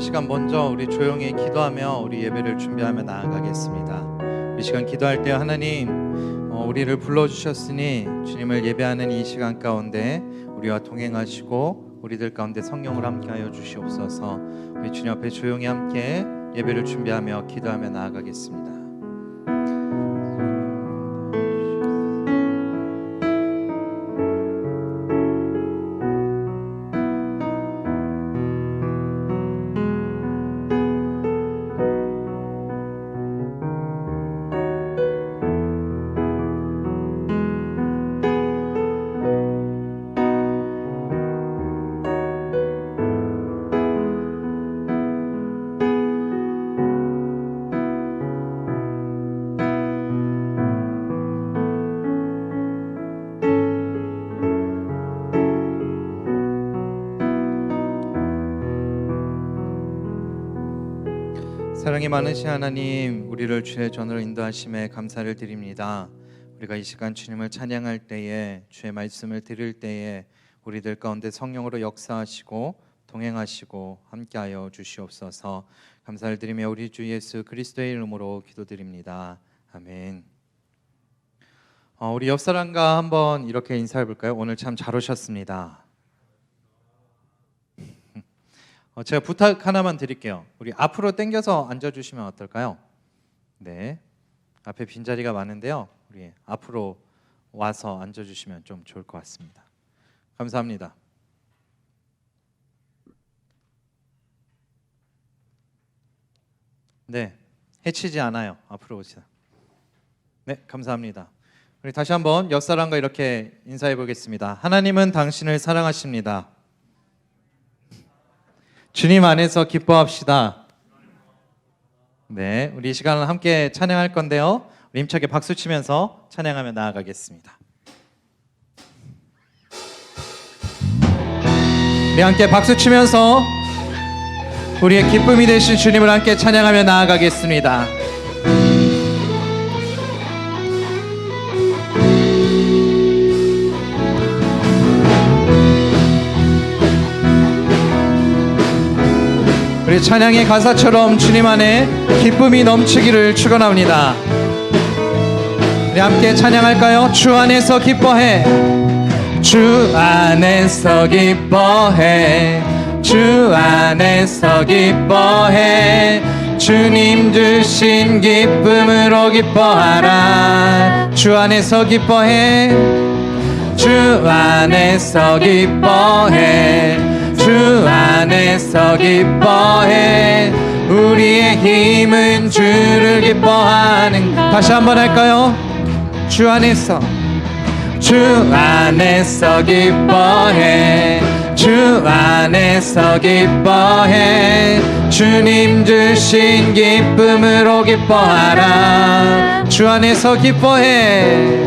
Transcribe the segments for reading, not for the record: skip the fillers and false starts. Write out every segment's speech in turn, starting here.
시간 먼저 우리 조용히 기도하며 우리 예배를 준비하며 나아가겠습니다. 이 시간 기도할 때 하나님 우리를 불러주셨으니 주님을 예배하는 이 시간 가운데 우리와 동행하시고 우리들 가운데 성령을 함께하여 주시옵소서. 우리 주님 앞에 조용히 함께 예배를 준비하며 기도하며 나아가겠습니다. 사랑이 많으신 하나님, 우리를 주의 전으로 인도하심에 감사를 드립니다. 우리가 이 시간 주님을 찬양할 때에, 주의 말씀을 들을 때에 우리들 가운데 성령으로 역사하시고 동행하시고 함께하여 주시옵소서. 감사를 드리며 우리 주 예수 그리스도의 이름으로 기도드립니다. 아멘. 우리 옆 사람과 한번 이렇게 인사해 볼까요? 오늘 참 잘 오셨습니다. 제가 부탁 하나만 드릴게요. 우리 앞으로 당겨서 앉아주시면 어떨까요? 네, 앞에 빈자리가 많은데요, 우리 앞으로 와서 앉아주시면 좀 좋을 것 같습니다. 감사합니다. 네, 해치지 않아요. 앞으로 오시다. 네, 감사합니다. 우리 다시 한번 옆사람과 이렇게 인사해 보겠습니다. 하나님은 당신을 사랑하십니다. 주님 안에서 기뻐합시다. 네, 우리 이 시간을 함께 찬양할 건데요, 우리 힘차게 박수 치면서 찬양하며 나아가겠습니다. 우리 함께 박수 치면서 우리의 기쁨이 되신 주님을 함께 찬양하며 나아가겠습니다. 우리 찬양의 가사처럼 주님 안에 기쁨이 넘치기를 축원합니다. 우리 함께 찬양할까요? 주 안에서 기뻐해, 주 안에서 기뻐해, 주 안에서 기뻐해, 주님 주신 기쁨으로 기뻐하라. 주 안에서 기뻐해, 주 안에서 기뻐해, 주 안에서 기뻐해, 우리의 힘은 주를 기뻐하는. 다시 한번 할까요? 주 안에서, 주 안에서 기뻐해, 주 안에서 기뻐해, 주님 주신 기쁨으로 기뻐하라. 주 안에서 기뻐해,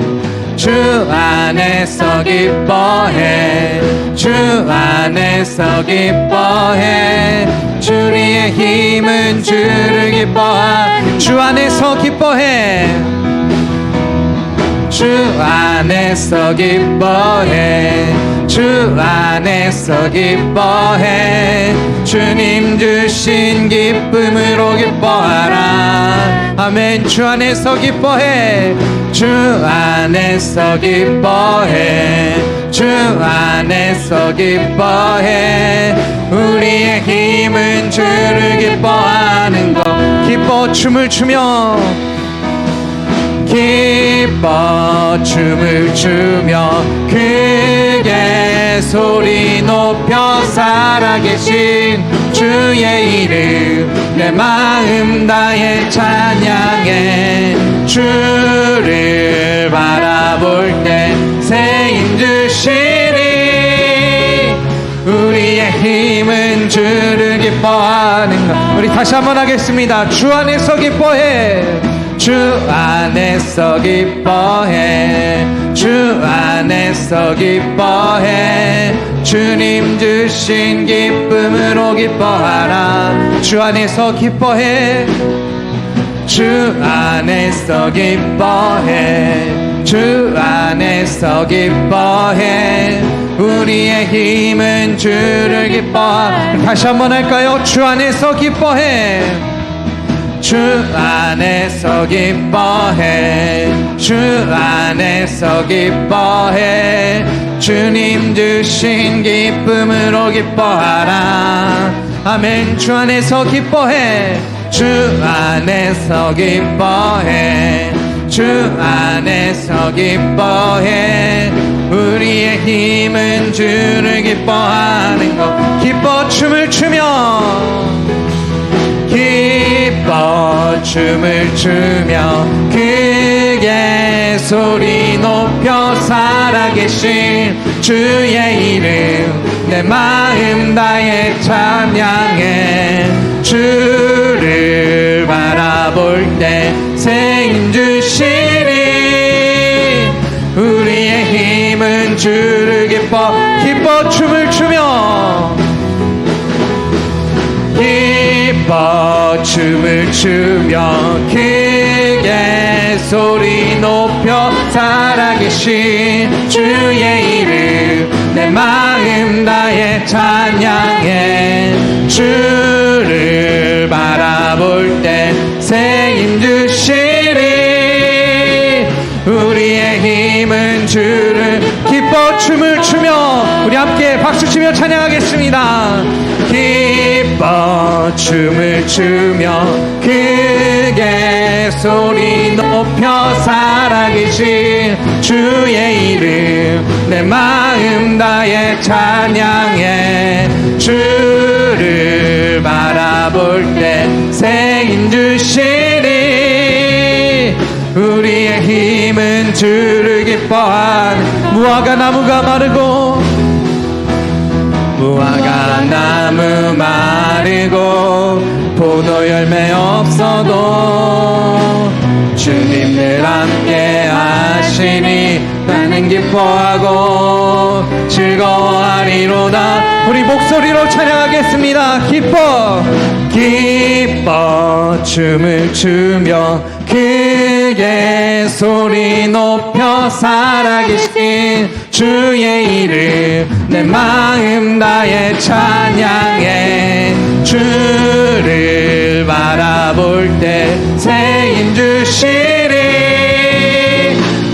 주 안에서 기뻐해, 주 안에서 기뻐해, 주의 힘은 주를 기뻐하. 주 안에서 기뻐해, 주 안에서 기뻐해, 주 안에서 기뻐해, 주님 주신 기쁨으로 기뻐하라. 아멘. 주 안에서 기뻐해, 주 안에서 기뻐해, 주 안에서 기뻐해, 우리의 힘은 주를 기뻐하는 것. 기뻐 춤을 추며, 기뻐 춤을 추며 크게 소리 높여 살아계신 주의 이름 내 마음 다해 찬양해. 주를 바라볼 때 새 힘 주시니 우리의 힘은 주를 기뻐하는 것. 우리 다시 한번 하겠습니다. 주 안에서 기뻐해, 주 안에서 기뻐해, 주 안에서 기뻐해, 주님 주신 기쁨으로 기뻐하라. 주 안에서 기뻐해, 주 안에서 기뻐해, 주 안에서 기뻐해, 우리의 힘은 주를 기뻐하라. 다시 한번 할까요? 주 안에서 기뻐해. 주 안에서 기뻐해. 주 안에서 기뻐해. 주님 주신 기쁨으로 기뻐하라. 아멘. 주 안에서 기뻐해. 주 안에서 기뻐해. 주 안에서 기뻐해. 우리의 힘은 주를 기뻐하는 것. 기뻐 춤을 추며 기뻐 춤을 추며 크게 소리 높여 살아계신 주의 이름 내 마음 다해 찬양해. 주를 바라볼 때 새 힘 주시니 우리의 힘은 주를 기뻐 춤을 추며 기뻐 춤을 추며 크게 소리 높여 살아계신 주의 이름 내 마음 다해 찬양해. 주를 바라볼 때 새 힘 주시리. 우리의 힘은 주를 기뻐 춤을 추며 우리 함께 박수치며 찬양하겠습니다. 기뻐 춤을 추며 크게 소리 높여 살아계신 주의 이름 내 마음 다해 찬양해. 주를 바라볼 때 새 힘 주시니 우리의 힘은 주를 기뻐한. 무화과 나무가 마르고 무화과 나무 마르고 포도 열매 없어도 주님 늘 함께 하시니 나는 기뻐하고 즐거워하리로다. 우리 목소리로 찬양하겠습니다. 기뻐 춤을 추며 크게 소리 높여 살아계신 주의 이름 내 마음 다해 찬양해. 주를 바라볼 때 새 힘 주시리.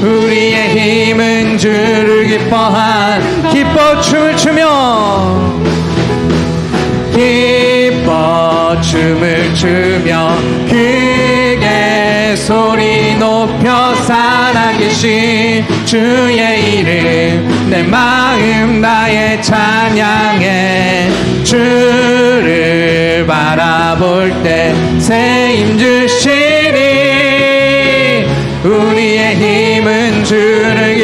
우리의 힘은 주를 기뻐한. 기뻐 춤을 추며 기뻐 춤을 추며 크게 소리 높여 살아계신 주의 이름 내 마음 다해 찬양해. 주를 바라볼 때 새 힘 주시니 우리의 힘은 주를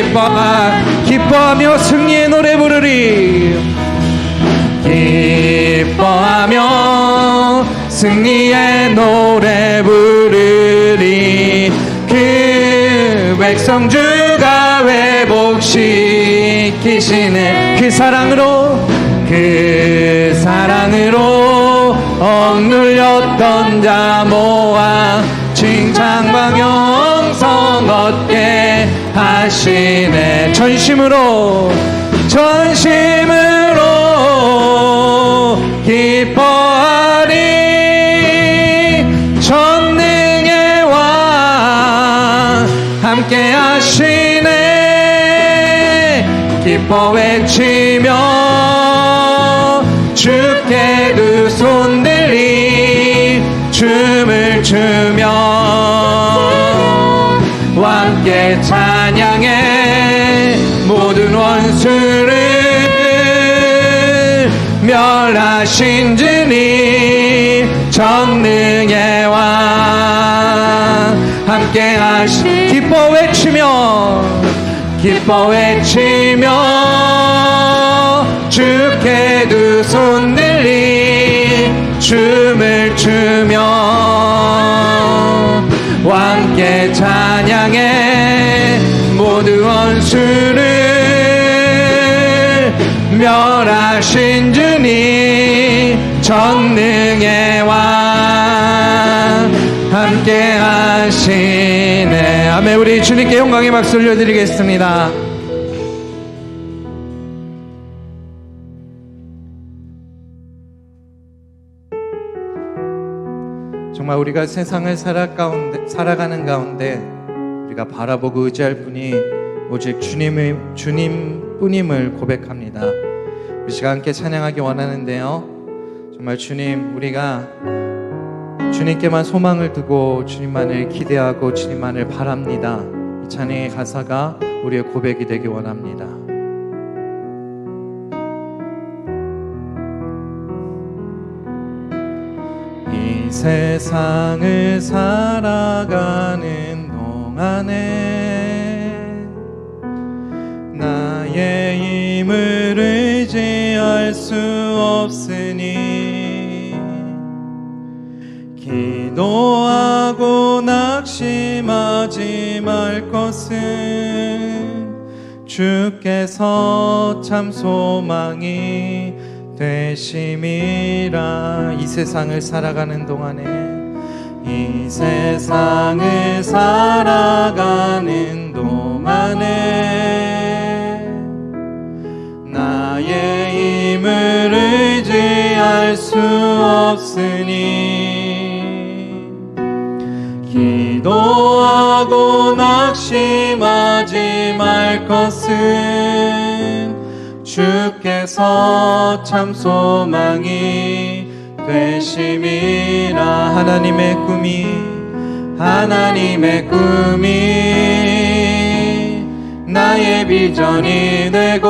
기뻐하며 승리의 노래 부르리. 기뻐하며 승리의 노래 부르리. 그 백성 주가 회복시키시네. 그 사랑으로 억눌렸던 자 모아 칭찬과 영성 얻게 하시네. 전심으로 기뻐하리. 전능의 왕 함께 하시네. 기뻐 외치며 주께 두 손 들리 춤을 추며 함께 찬양해. 모든 원수를 멸하신 주님 전능의 왕 함께 하시. 기뻐 외치며 주께 두 손 들리 춤을 추며 함께 찬양해. 모든 원수를 멸하신 주님 전능의 왕 함께 하시네. 아멘. 우리 주님께 영광의 박수 올려드리겠습니다. 정말 우리가 세상을 살아가는 가운데 우리가 바라보고 의지할 분이 오직 주님뿐임을 고백합니다. 우리 시간 함께 찬양하기 원하는데요, 정말 주님, 우리가 주님께만 소망을 두고 주님만을 기대하고 주님만을 바랍니다. 이 찬양의 가사가 우리의 고백이 되기 원합니다. 이 세상을 살아가는 동안에 나의 힘을 의지할 수 없으니 기도하고 낙심하지 말 것은 주께서 참 소망이 되심이라. 이 세상을 살아가는 동안에, 이 세상을 살아가는 동안에 나의 힘을 의지할 수 없으니 기도하고 낙심하지 말 것은 주께서 참 소망이 되심이라. 하나님의 꿈이 나의 비전이 되고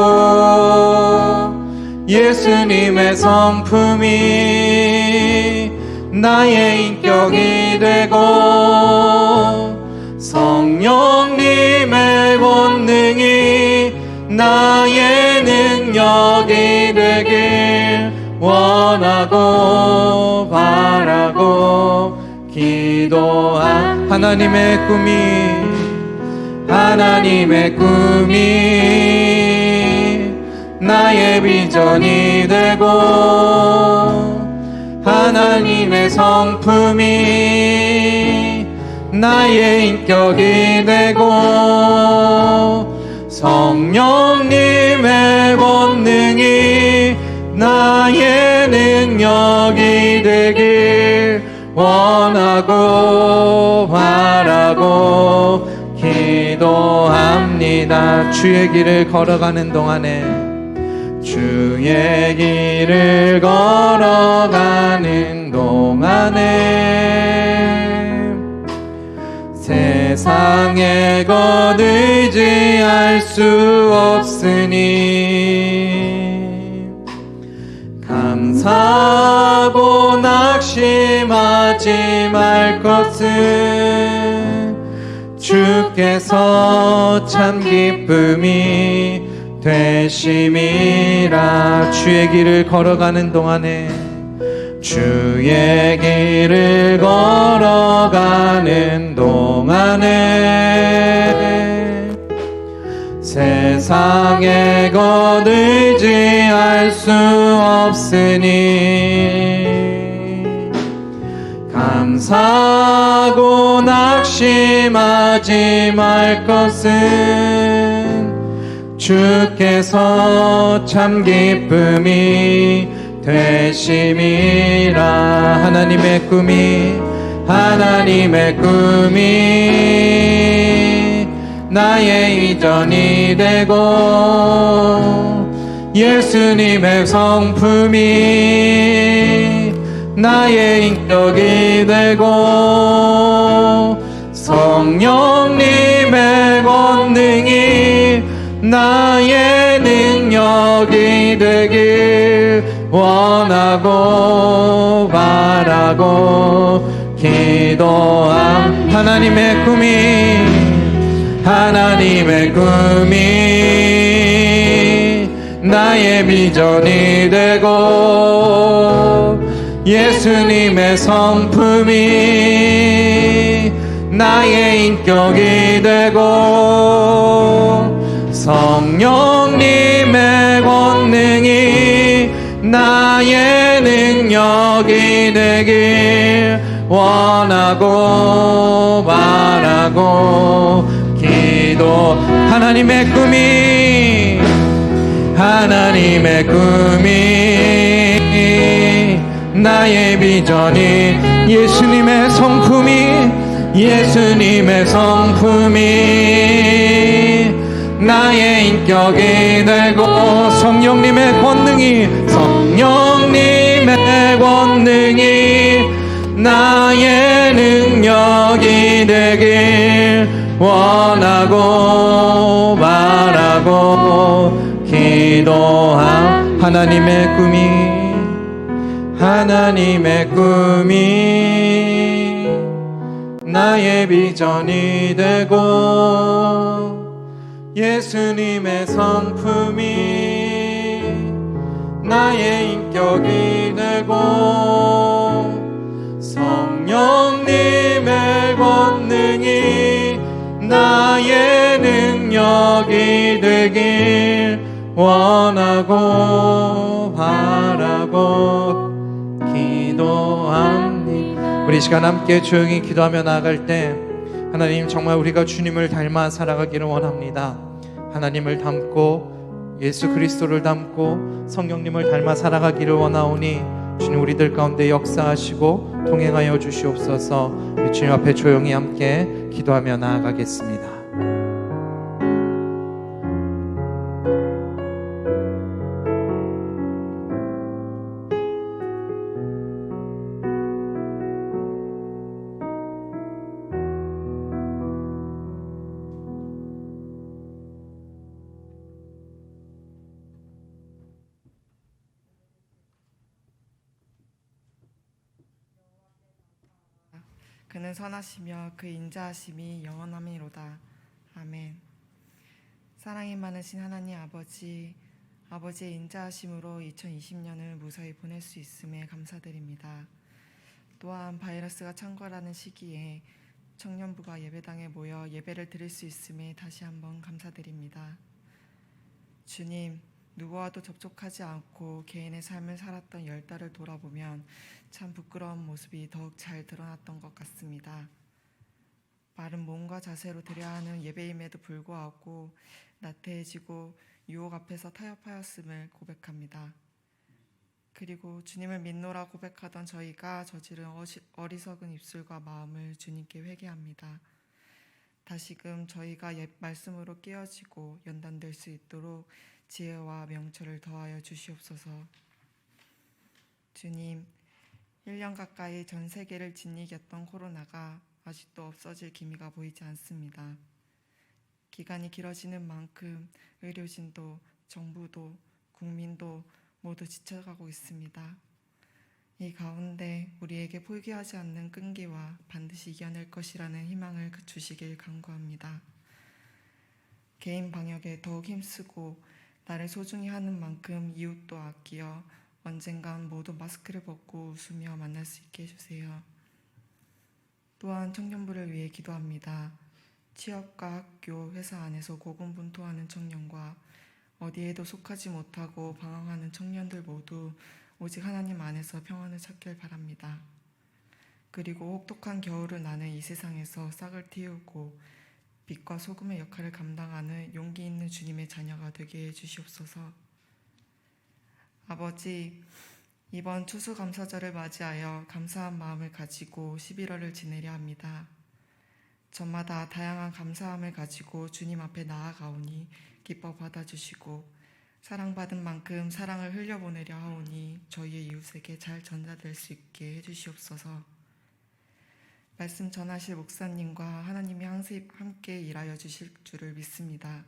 예수님의 성품이 나의 인격이 되고 성령님의 권능이 나의 능력이 되길 원하고 바라고 기도한 하나님의 꿈이 나의 비전이 되고 하나님의 성품이 나의 인격이 되고 성령님의 권능이 나의 능력이 되길 원하고 바라고 기도합니다. 주의 길을 걸어가는 동안에 세상의 것 의지할 수 없으니 감사하고 낙심하지 말 것은 주께서 참 기쁨이 되심이라. 주의 길을 걸어가는 동안에 세상의 것 의지할 수 없으니 감사하고 낙심하지 말 것은 주께서 참 기쁨이 되심이라. 하나님의 꿈이 나의 이전이 되고 예수님의 성품이 나의 인격이 되고 성령님의 권능이 나의 능력이 되길 원하고 바라고 기도함. 하나님의 꿈이 나의 비전이 되고 예수님의 성품이 나의 인격이 되고 성령님의 권능이 나의 능력이 되길 원하고 바라고 기도. 하나님의 꿈이 나의 비전이 예수님의 성품이 나의 인격이 되고 성령님의 권능이 나의 능력이 되길 원하고 바라고 기도한 하나님의 꿈이 나의 비전이 되고 예수님의 성품이 나의 인격이 되고 성령님의 권능이 나의 능력이 되길 원하고 바라고 기도합니다. 우리 시간 함께 조용히 기도하며 나아갈 때 하나님, 정말 우리가 주님을 닮아 살아가기를 원합니다. 하나님을 닮고 예수 그리스도를 닮고 성령님을 닮아 살아가기를 원하오니 주님, 우리들 가운데 역사하시고 동행하여 주시옵소서. 주님 앞에 조용히 함께 기도하며 나아가겠습니다. 그는 선하시며 그 인자하심이 영원함이로다. 아멘. 사랑이 많으신 하나님 아버지, 아버지의 인자하심으로 2020년을 무사히 보낼 수 있음에 감사드립니다. 또한 바이러스가 창궐하는 시기에 청년부가 예배당에 모여 예배를 드릴 수 있음에 다시 한번 감사드립니다. 주님, 누구와도 접촉하지 않고 개인의 삶을 살았던 10달을 돌아보면 참 부끄러운 모습이 더욱 잘 드러났던 것 같습니다. 바른 몸과 자세로 드려야 하는 예배임에도 불구하고 나태해지고 유혹 앞에서 타협하였음을 고백합니다. 그리고 주님을 믿노라 고백하던 저희가 저지른 어리석은 입술과 마음을 주님께 회개합니다. 다시금 저희가 옛 말씀으로 깨어지고 연단될 수 있도록 지혜와 명철을 더하여 주시옵소서. 주님, 1년 가까이 전 세계를 짓이겼던 코로나가 아직도 없어질 기미가 보이지 않습니다. 기간이 길어지는 만큼 의료진도 정부도 국민도 모두 지쳐가고 있습니다. 이 가운데 우리에게 포기하지 않는 끈기와 반드시 이겨낼 것이라는 희망을 주시길 간구합니다. 개인 방역에 더욱 힘쓰고 나를 소중히 하는 만큼 이웃도 아끼어 언젠간 모두 마스크를 벗고 웃으며 만날 수 있게 해주세요. 또한 청년부를 위해 기도합니다. 취업과 학교, 회사 안에서 고군분투하는 청년과 어디에도 속하지 못하고 방황하는 청년들 모두 오직 하나님 안에서 평안을 찾길 바랍니다. 그리고 혹독한 겨울을 나는 이 세상에서 싹을 틔우고 빛과 소금의 역할을 감당하는 용기 있는 주님의 자녀가 되게 해주시옵소서. 아버지, 이번 추수감사절을 맞이하여 감사한 마음을 가지고 11월을 지내려 합니다. 저마다 다양한 감사함을 가지고 주님 앞에 나아가오니 기뻐 받아주시고 사랑받은 만큼 사랑을 흘려보내려 하오니 저희의 이웃에게 잘 전달될 수 있게 해주시옵소서. 말씀 전하실 목사님과 하나님이 항상 함께 일하여 주실 줄을 믿습니다.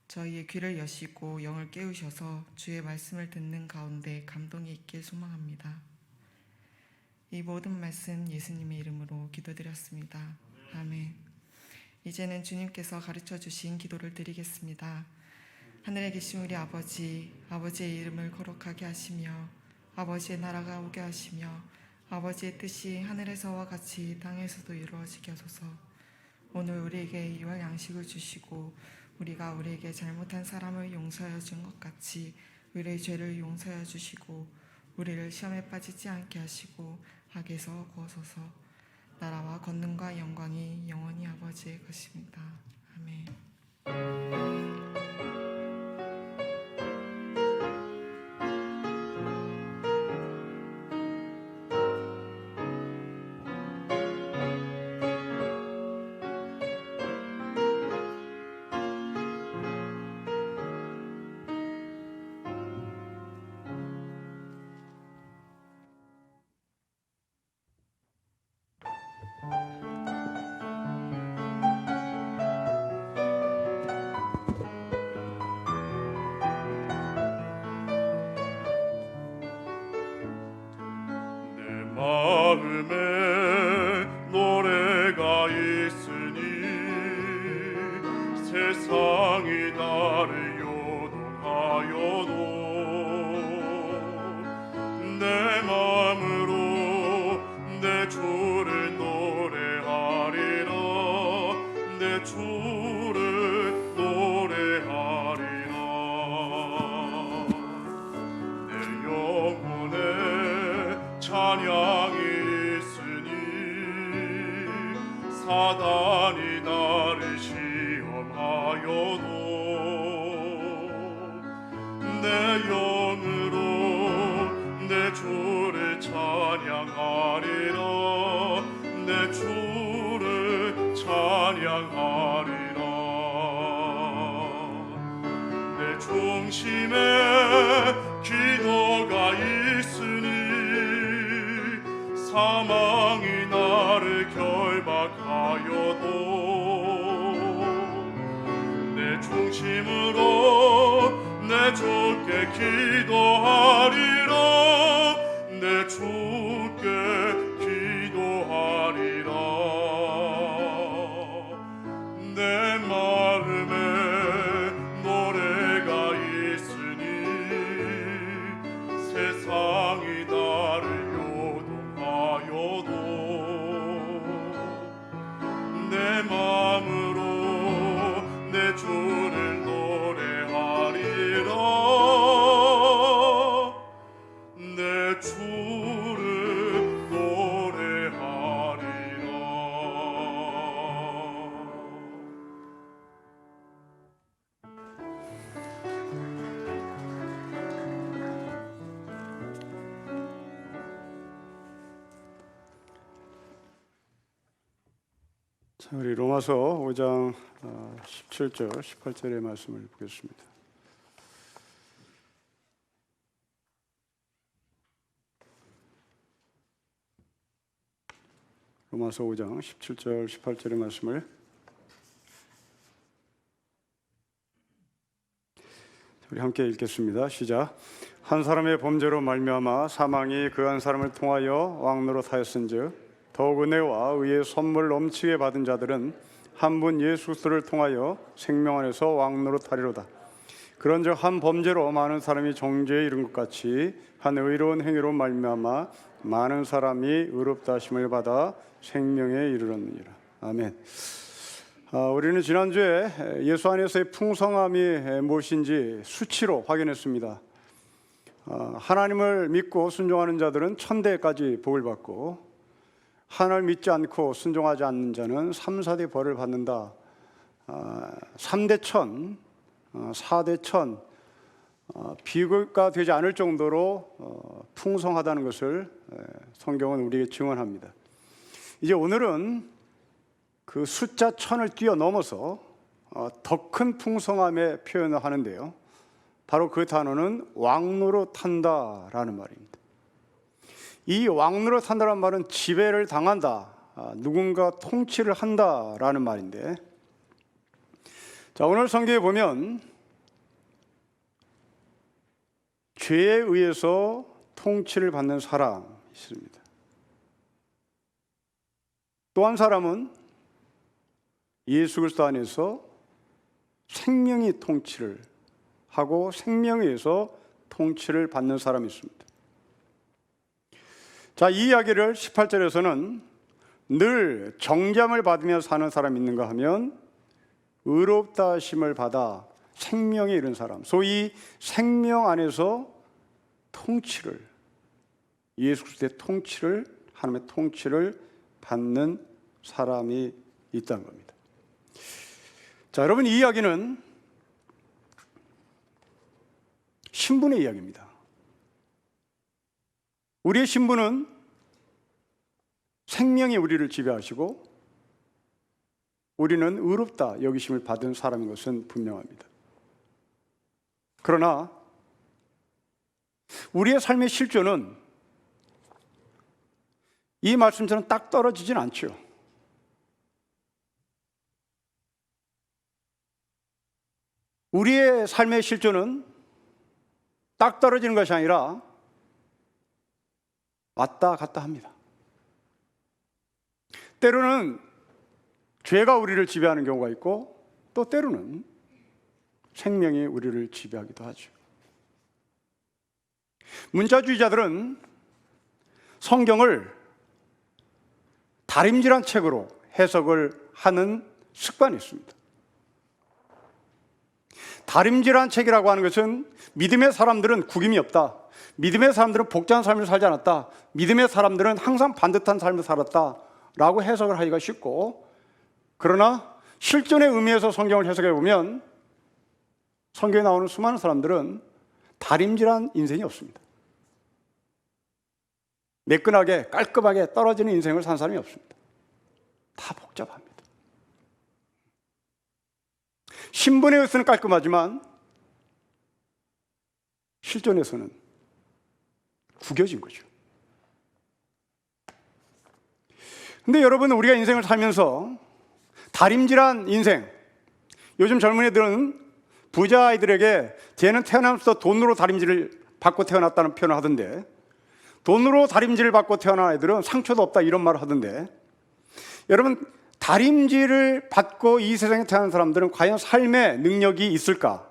저희의 귀를 여시고 영을 깨우셔서 주의 말씀을 듣는 가운데 감동이 있길 소망합니다. 이 모든 말씀 예수님의 이름으로 기도드렸습니다. 아멘. 이제는 주님께서 가르쳐 주신 기도를 드리겠습니다. 하늘에 계신 우리 아버지, 아버지의 이름을 거룩하게 하시며 아버지의 나라가 오게 하시며 아버지의 뜻이 하늘에서와 같이 땅에서도 이루어지게 하소서. 오늘 우리에게 이와 양식을 주시고 우리가 우리에게 잘못한 사람을 용서하여 준 것 같이 우리의 죄를 용서하여 주시고 우리를 시험에 빠지지 않게 하시고 악에서 구하소서. 나라와 권능과 영광이 영원히 아버지의 것입니다. 아멘. 노래가 있으니 세상이 나를 요동하여도 내 마음으로 내 주를 노래하리라. 내 주를 노래하리라. 내 영혼에 찬양이 있으니 사단이 나를 시험하여도 내 영으로 내 주를 찬양하리라. 내 주를 찬양하리라. 내 중심에 기도가 있으니 사망이 나를 결박하여도 내 중심으로 내 주께 기도하리라. 내 주께 기도하리라. 내 마음에 노래가 있으니 세상이 나를 요동하여도 내 마음으로 내 주를 노래하리라. 내 주를 노래하리라. 자, 우리 로마서 5장 17절, 18절의 말씀을 보겠습니다. 로마서 5장 17절, 18절의 말씀을 우리 함께 읽겠습니다. 시작. 한 사람의 범죄로 말미암아 사망이 그 한 사람을 통하여 왕노릇하였은즉 더욱 은혜와 의의 선물 넘치게 받은 자들은 한 분 예수 그리스도를 통하여 생명 안에서 왕노릇하리로다. 그런즉 한 범죄로 많은 사람이 정죄에 이른 것 같이 한 의로운 행위로 말미암아 많은 사람이 의롭다 하심을 받아 생명에 이르렀느니라. 아멘. 우리는 지난주에 예수 안에서의 풍성함이 무엇인지 수치로 확인했습니다. 하나님을 믿고 순종하는 자들은 천대까지 복을 받고 하나님을 믿지 않고 순종하지 않는 자는 3, 4대 벌을 받는다. 3대 천, 4대 천, 비교가 되지 않을 정도로 풍성하다는 것을 성경은 우리에게 증언합니다. 이제 오늘은 그 숫자 천을 뛰어넘어서 더 큰 풍성함의 표현을 하는데요. 바로 그 단어는 왕노릇한다라는 말입니다. 이 왕노릇한다라는 말은 지배를 당한다, 누군가 통치를 한다라는 말인데, 자, 오늘 성경에 보면 죄에 의해서 통치를 받는 사람이 있습니다. 또 한 사람은 예수 그리스도 안에서 생명이 통치를 하고 생명에 의해서 통치를 받는 사람이 있습니다. 자, 이 이야기를 18절에서는 늘 정죄함을 받으며 사는 사람이 있는가 하면 의롭다 하심을 받아 생명에 이른 사람, 소위 생명 안에서 통치를, 예수 그리스도의 통치를, 하나님의 통치를 받는 사람이 있다는 겁니다. 자, 여러분, 이 이야기는 신분의 이야기입니다. 우리의 신분은 생명이 우리를 지배하시고 우리는 의롭다 여기심을 받은 사람인 것은 분명합니다. 그러나 우리의 삶의 실존은 이 말씀처럼 딱 떨어지진 않죠. 우리의 삶의 실존은 딱 떨어지는 것이 아니라 왔다 갔다 합니다. 때로는 죄가 우리를 지배하는 경우가 있고 또 때로는 생명이 우리를 지배하기도 하죠. 문자주의자들은 성경을 다림질한 책으로 해석을 하는 습관이 있습니다. 다림질한 책이라고 하는 것은 믿음의 사람들은 구김이 없다, 믿음의 사람들은 복잡한 삶을 살지 않았다, 믿음의 사람들은 항상 반듯한 삶을 살았다 라고 해석을 하기가 쉽고, 그러나 실존의 의미에서 성경을 해석해 보면 성경에 나오는 수많은 사람들은 다림질한 인생이 없습니다. 매끈하게 깔끔하게 떨어지는 인생을 산 사람이 없습니다. 다 복잡합니다. 신분에 의해서는 깔끔하지만 실존에서는 구겨진 거죠. 근데 여러분, 우리가 인생을 살면서 다림질한 인생, 요즘 젊은 애들은 부자 아이들에게 쟤는 태어나면서 돈으로 다림질을 받고 태어났다는 표현을 하던데, 돈으로 다림질을 받고 태어난 애들은 상처도 없다 이런 말을 하던데, 여러분, 다림질을 받고 이 세상에 태어난 사람들은 과연 삶의 능력이 있을까?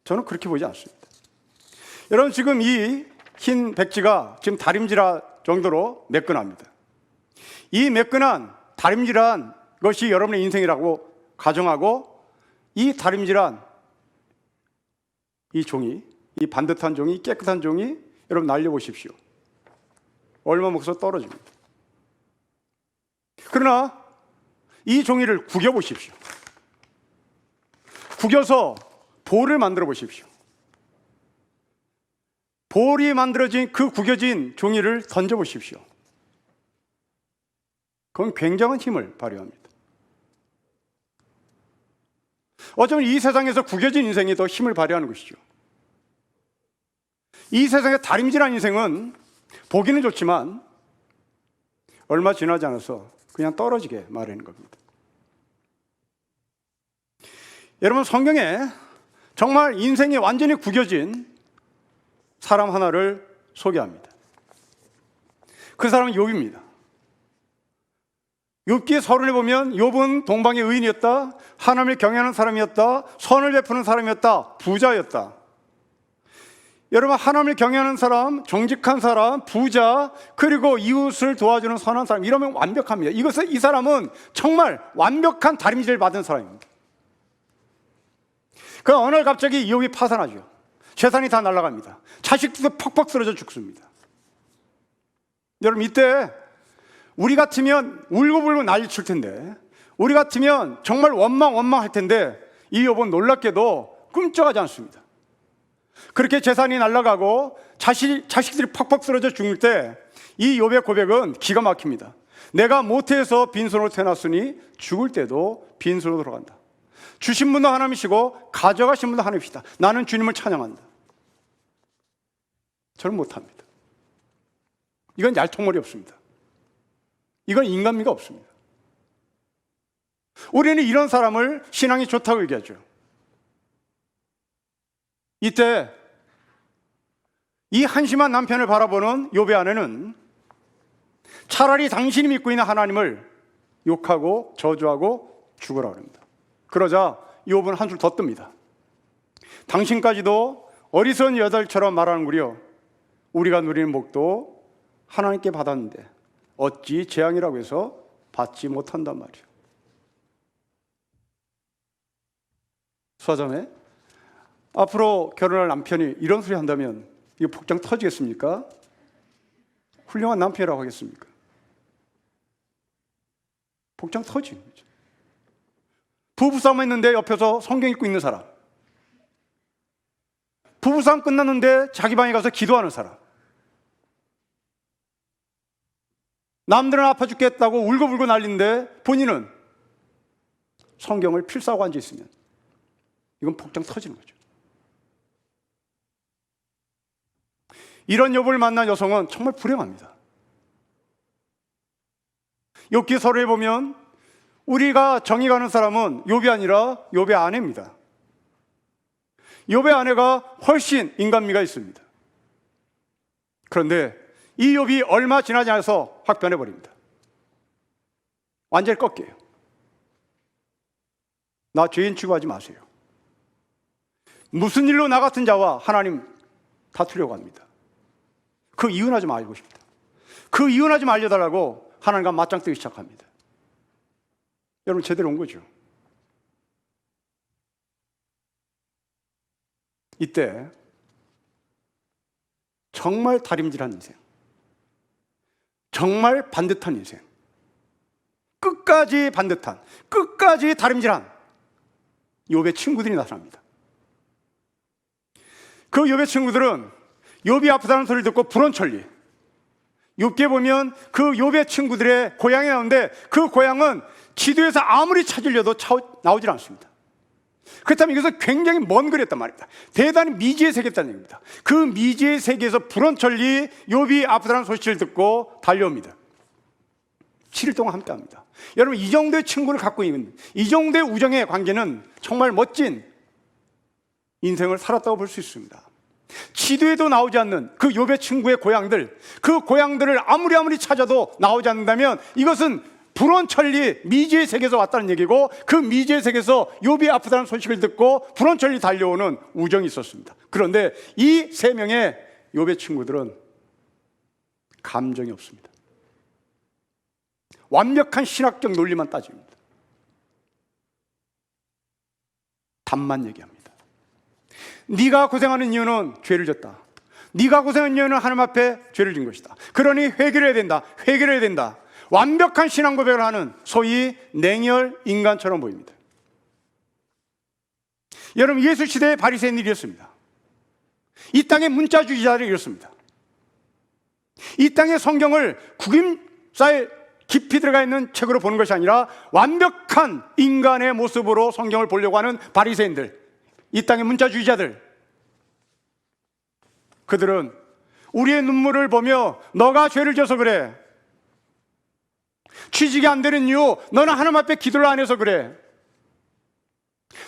저는 그렇게 보지 않습니다. 여러분, 지금 이 흰 백지가 지금 다림질할 정도로 매끈합니다. 이 매끈한 다림질한 것이 여러분의 인생이라고 가정하고, 이 다림질한 이 종이, 이 반듯한 종이, 깨끗한 종이 여러분 날려보십시오. 얼마 먹어서 떨어집니다. 그러나 이 종이를 구겨보십시오. 구겨서 볼을 만들어 보십시오. 볼이 만들어진 그 구겨진 종이를 던져보십시오. 그건 굉장한 힘을 발휘합니다. 어쩌면 이 세상에서 구겨진 인생이 더 힘을 발휘하는 것이죠. 이 세상의 다림질한 인생은 보기는 좋지만 얼마 지나지 않아서 그냥 떨어지게 마련인 겁니다. 여러분, 성경에 정말 인생이 완전히 구겨진 사람 하나를 소개합니다. 그 사람은 욥입니다. 욥기 서론에 보면 욥은 동방의 의인이었다, 하나님을 경외하는 사람이었다, 선을 베푸는 사람이었다, 부자였다. 여러분, 하나님을 경외하는 사람, 정직한 사람, 부자, 그리고 이웃을 도와주는 선한 사람, 이러면 완벽합니다. 이 사람은 정말 완벽한 다림질을 받은 사람입니다. 그 어느 날 갑자기 욥이 파산하죠. 재산이 다 날아갑니다. 자식들도 퍽퍽 쓰러져 죽습니다. 여러분, 이때 우리 같으면 울고불고 난리칠 텐데, 우리 같으면 정말 원망할 텐데, 이 욥은 놀랍게도 꿈쩍하지 않습니다. 그렇게 재산이 날아가고 자식들이 퍽퍽 쓰러져 죽을 때 이 욥의 고백은 기가 막힙니다. 내가 모태에서 빈손으로 태어났으니 죽을 때도 빈손으로 돌아간다. 주신 분도 하나님이시고 가져가신 분도 하나님이시다. 나는 주님을 찬양한다. 저는 못합니다. 이건 얄통머리 없습니다. 이건 인간미가 없습니다. 우리는 이런 사람을 신앙이 좋다고 얘기하죠. 이때 이 한심한 남편을 바라보는 욥의 아내는 차라리 당신이 믿고 있는 하나님을 욕하고 저주하고 죽으라고 합니다. 그러자 욥은 한술 더 뜹니다. 당신까지도 어리석은 여자들처럼 말하는구려. 우리가 누리는 복도 하나님께 받았는데 어찌 재앙이라고 해서 받지 못한단 말이에요. 수아자매, 앞으로 결혼할 남편이 이런 소리 한다면 이거 복장 터지겠습니까? 훌륭한 남편이라고 하겠습니까? 복장 터지는 거죠. 부부싸움 했는데 옆에서 성경 읽고 있는 사람, 부부싸움 끝났는데 자기 방에 가서 기도하는 사람, 남들은 아파 죽겠다고 울고불고 난리인데 본인은 성경을 필사하고 앉아있으면 이건 복장 터지는 거죠. 이런 욥을 만난 여성은 정말 불행합니다. 욥기 서로에 보면 우리가 정이 가는 사람은 욥이 아니라 욥의 아내입니다. 욥의 아내가 훨씬 인간미가 있습니다. 그런데 이 욥이 얼마 지나지 않아서 확 변해버립니다. 완전히 꺾여요. 나 죄인 취급하지 마세요. 무슨 일로 나 같은 자와 하나님 다투려고 합니다. 그 이유나 좀 알고 싶다. 그 이유나 좀 알려달라고 하나님과 맞짱 뜨기 시작합니다. 여러분, 제대로 온 거죠. 이때 정말 다림질한 인생, 정말 반듯한 인생, 끝까지 반듯한, 끝까지 다림질한 욥의 친구들이 나타납니다. 그 욥의 친구들은 욥이 아프다는 소리를 듣고 불원천리, 욥기에 보면 그 욥의 친구들의 고향이 나오는데 그 고향은 지도에서 아무리 찾으려도 나오질 않습니다. 그렇다면 이것은 굉장히 먼 거리였단 말입니다. 대단히 미지의 세계였다는 얘기입니다. 그 미지의 세계에서 불원천리 욥이 아프다는 소식을 듣고 달려옵니다. 7일 동안 함께합니다. 여러분, 이 정도의 친구를 갖고 있는, 이 정도의 우정의 관계는 정말 멋진 인생을 살았다고 볼 수 있습니다. 지도에도 나오지 않는 그 욥의 친구의 고향들, 그 고향들을 아무리 찾아도 나오지 않는다면 이것은 불원천리 미지의 세계에서 왔다는 얘기고, 그 미지의 세계에서 욥이 아프다는 소식을 듣고 불원천리 달려오는 우정이 있었습니다. 그런데 이 세 명의 욥의 친구들은 감정이 없습니다. 완벽한 신학적 논리만 따집니다. 답만 얘기합니다. 네가 고생하는 이유는 죄를 졌다. 네가 고생하는 이유는 하나님 앞에 죄를 진 것이다. 그러니 회개를 해야 된다. 완벽한 신앙 고백을 하는 소위 냉혈 인간처럼 보입니다. 여러분, 예수 시대의 바리새인들이 이렇습니다. 이 땅의 문자주의자들이 이렇습니다. 이 땅의 성경을 구김살 깊이 들어가 있는 책으로 보는 것이 아니라 완벽한 인간의 모습으로 성경을 보려고 하는 바리새인들, 이 땅의 문자주의자들, 그들은 우리의 눈물을 보며 너가 죄를 져서 그래, 취직이 안 되는 이유 너는 하나님 앞에 기도를 안 해서 그래,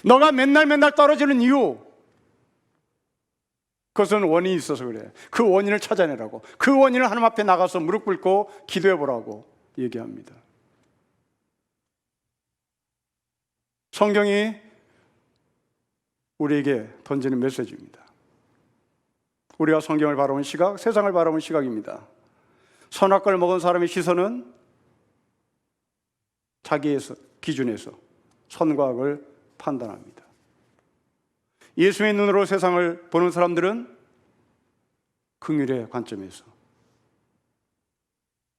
너가 맨날 떨어지는 이유 그것은 원인이 있어서 그래, 그 원인을 찾아내라고, 그 원인을 하나님 앞에 나가서 무릎 꿇고 기도해 보라고 얘기합니다. 성경이 우리에게 던지는 메시지입니다. 우리가 성경을 바라보는 시각, 세상을 바라보는 시각입니다. 선악과를 먹은 사람의 시선은 자기의 기준에서 선과 악을 판단합니다. 예수의 눈으로 세상을 보는 사람들은 긍휼의 관점에서,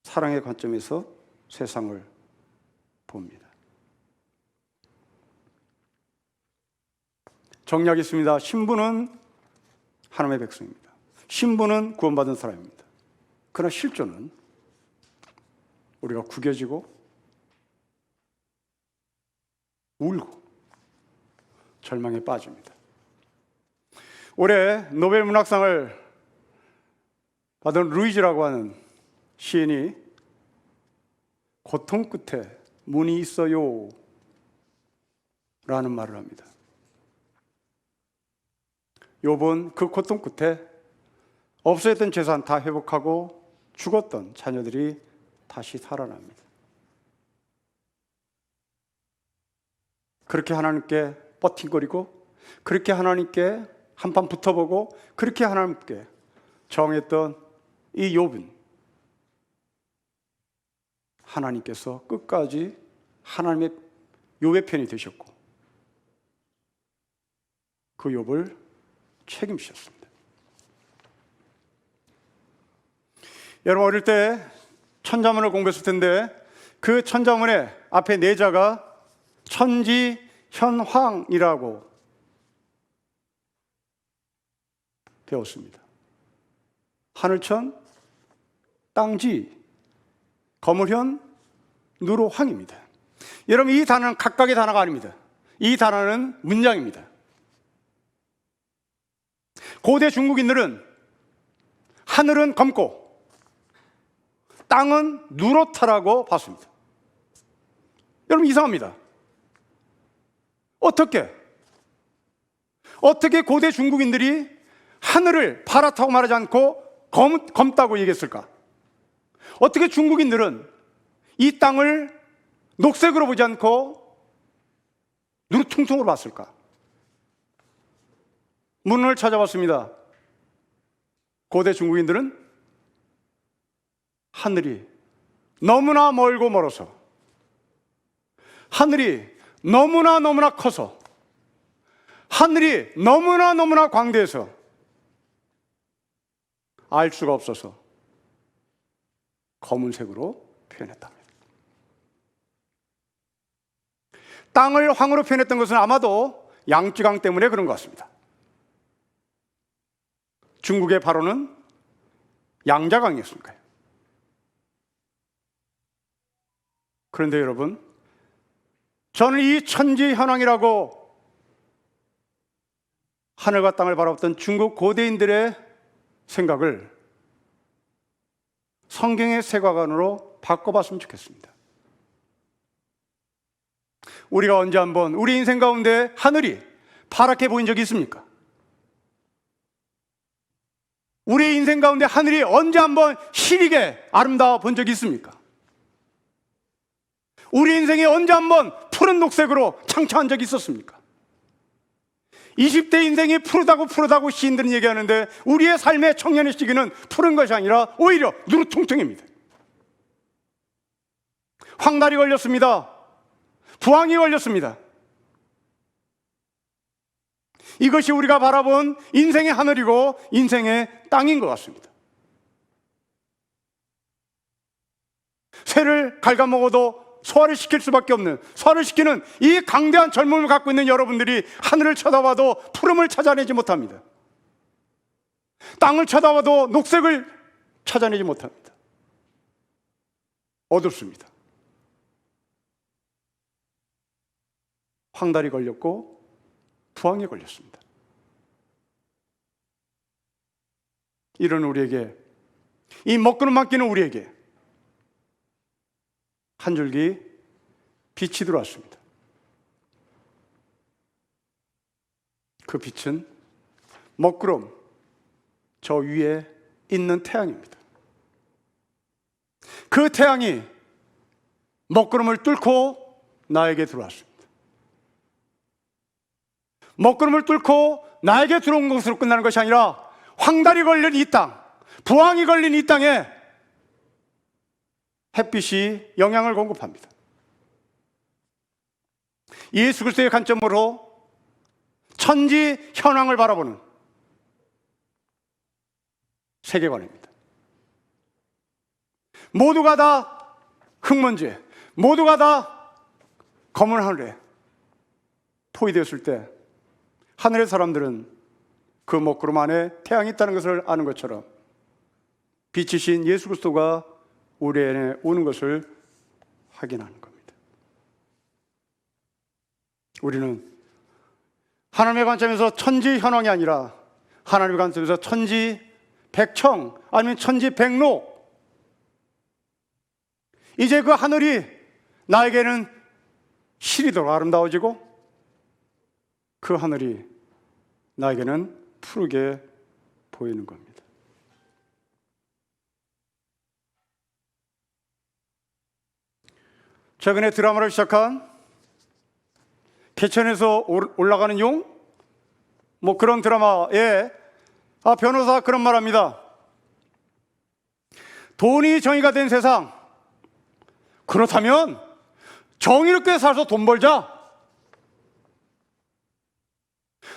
사랑의 관점에서 세상을 봅니다. 정리하겠습니다. 신부는 하나님의 백성입니다. 신부는 구원받은 사람입니다. 그러나 실존은 우리가 구겨지고 울고 절망에 빠집니다. 올해 노벨 문학상을 받은 루이즈라고 하는 시인이 고통 끝에 문이 있어요 라는 말을 합니다. 욥은 그 고통 끝에 없어졌던 재산 다 회복하고 죽었던 자녀들이 다시 살아납니다. 그렇게 하나님께 버팅거리고, 그렇게 하나님께 한판 붙어보고, 그렇게 하나님께 정했던 이 욥은 하나님께서 끝까지 하나님의 욥의 편이 되셨고 그 욥을 책임지셨습니다. 여러분, 어릴 때 천자문을 공부했을 텐데 그 천자문의 앞에 네 자가 천지현황이라고 배웠습니다. 하늘천, 땅지, 거물현, 누로황입니다. 여러분, 이 단어는 각각의 단어가 아닙니다. 이 단어는 문장입니다. 고대 중국인들은 하늘은 검고 땅은 누렇다라고 봤습니다. 여러분, 이상합니다. 어떻게 고대 중국인들이 하늘을 파랗다고 말하지 않고 검다고 얘기했을까? 어떻게 중국인들은 이 땅을 녹색으로 보지 않고 누르퉁퉁으로 봤을까? 문을 찾아봤습니다. 고대 중국인들은 하늘이 너무나 멀고 멀어서, 하늘이 너무나 커서, 하늘이 너무나 광대해서 알 수가 없어서 검은색으로 표현했답니다. 땅을 황으로 표현했던 것은 아마도 양쯔강 때문에 그런 것 같습니다. 중국의 바로는 양자강이었으니까요. 그런데 여러분, 저는 이 천지현황이라고 하늘과 땅을 바라봤던 중국 고대인들의 생각을 성경의 세계관으로 바꿔봤으면 좋겠습니다. 우리가 언제 한번 우리 인생 가운데 하늘이 파랗게 보인 적이 있습니까? 우리 인생 가운데 하늘이 언제 한번 시리게 아름다워 본 적이 있습니까? 우리 인생에 언제 한번 푸른 녹색으로 창창한 적이 있었습니까? 20대 인생이 푸르다고 시인들은 얘기하는데 우리의 삶의 청년의 시기는 푸른 것이 아니라 오히려 누르퉁퉁입니다. 황달이 걸렸습니다. 부황이 걸렸습니다. 이것이 우리가 바라본 인생의 하늘이고 인생의 땅인 것 같습니다. 새를 갉아먹어도 소화를 시킬 수밖에 없는, 소화를 시키는 이 강대한 젊음을 갖고 있는 여러분들이 하늘을 쳐다봐도 푸름을 찾아내지 못합니다. 땅을 쳐다봐도 녹색을 찾아내지 못합니다. 어둡습니다. 황달이 걸렸고 부황이 걸렸습니다. 이런 우리에게, 이 먹구름 끼는 우리에게 한 줄기 빛이 들어왔습니다. 그 빛은 먹구름 저 위에 있는 태양입니다. 그 태양이 먹구름을 뚫고 나에게 들어왔습니다. 먹구름을 뚫고 나에게 들어온 것으로 끝나는 것이 아니라 황달이 걸린 이 땅, 부황이 걸린 이 땅에 햇빛이 영향을 공급합니다. 예수 그리스도의 관점으로 천지 현황을 바라보는 세계관입니다. 모두가 다 흙먼지에, 모두가 다 검은 하늘에 포위되었을 때 하늘의 사람들은 그 먹구름 안에 태양이 있다는 것을 아는 것처럼 빛이신 예수 그리스도가 우리 안에 오는 것을 확인하는 겁니다. 우리는 하나님의 관점에서 천지 현황이 아니라 하나님의 관점에서 천지 백청 아니면 천지 백록, 이제 그 하늘이 나에게는 시리도록 아름다워지고 그 하늘이 나에게는 푸르게 보이는 겁니다. 최근에 드라마를 시작한 개천에서 올라가는 용? 뭐 그런 드라마에 변호사가 그런 말 합니다. 돈이 정의가 된 세상, 그렇다면 정의롭게 살아서 돈 벌자.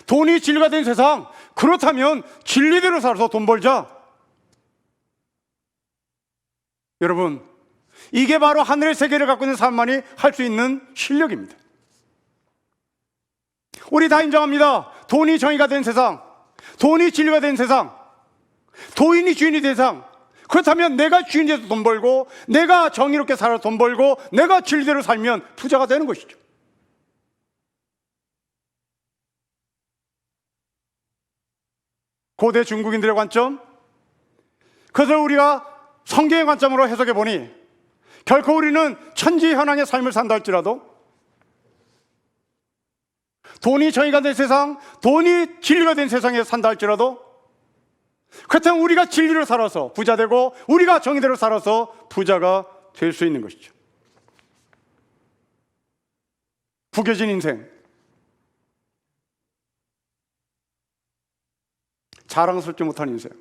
돈이 진리가 된 세상, 그렇다면 진리대로 살아서 돈 벌자. 여러분, 이게 바로 하늘의 세계를 갖고 있는 사람만이 할 수 있는 실력입니다. 우리 다 인정합니다. 돈이 정의가 된 세상, 돈이 진리가 된 세상, 도인이 주인이 된 세상, 그렇다면 내가 주인이 돼서 돈 벌고 내가 정의롭게 살아서 돈 벌고 내가 진리대로 살면 부자가 되는 것이죠. 고대 중국인들의 관점, 그것을 우리가 성경의 관점으로 해석해 보니 결코 우리는 천지 현황의 삶을 산다 할지라도 돈이 정의가 된 세상, 돈이 진리가 된 세상에 산다 할지라도 그렇다면 우리가 진리로 살아서 부자 되고 우리가 정의대로 살아서 부자가 될 수 있는 것이죠. 구겨진 인생, 자랑스럽지 못한 인생.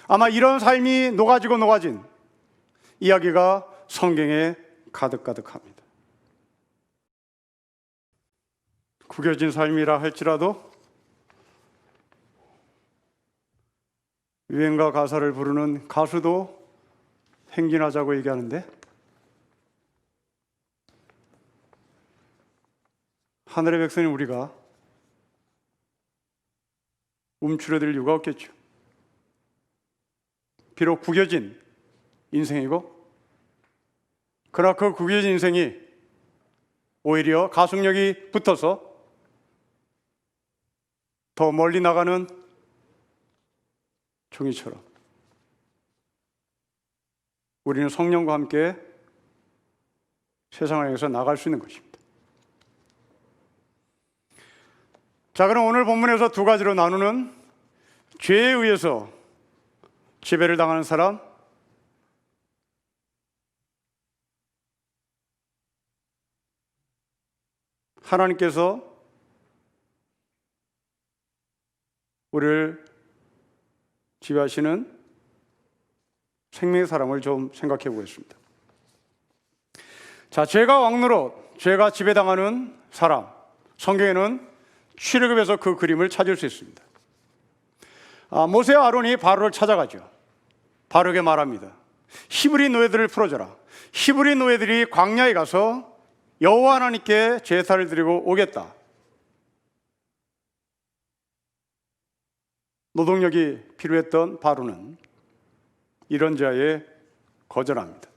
아마 이런 삶이 녹아진 이야기가 성경에 가득가득합니다. 구겨진 삶이라 할지라도 유행가 가사를 부르는 가수도 행진하자고 얘기하는데, 하늘의 백성인 우리가 움츠러들 이유가 없겠죠. 비록 구겨진 인생이고, 그러나 그 구겨진 인생이 오히려 가속력이 붙어서 더 멀리 나가는 종이처럼 우리는 성령과 함께 세상을 향해서 나갈 수 있는 것입니다. 자, 그럼 오늘 본문에서 두 가지로 나누는 죄에 의해서 지배를 당하는 사람, 하나님께서 우리를 지배하시는 생명의 사람을 좀 생각해 보겠습니다. 자, 죄가 왕노릇, 죄가 지배당하는 사람, 성경에는 출애굽에서 그 그림을 찾을 수 있습니다. 모세와 아론이 바로를 찾아가죠. 바로에게 말합니다. 히브리 노예들을 풀어줘라. 히브리 노예들이 광야에 가서 여호와 하나님께 제사를 드리고 오겠다. 노동력이 필요했던 바로는 이런 제안에 거절합니다.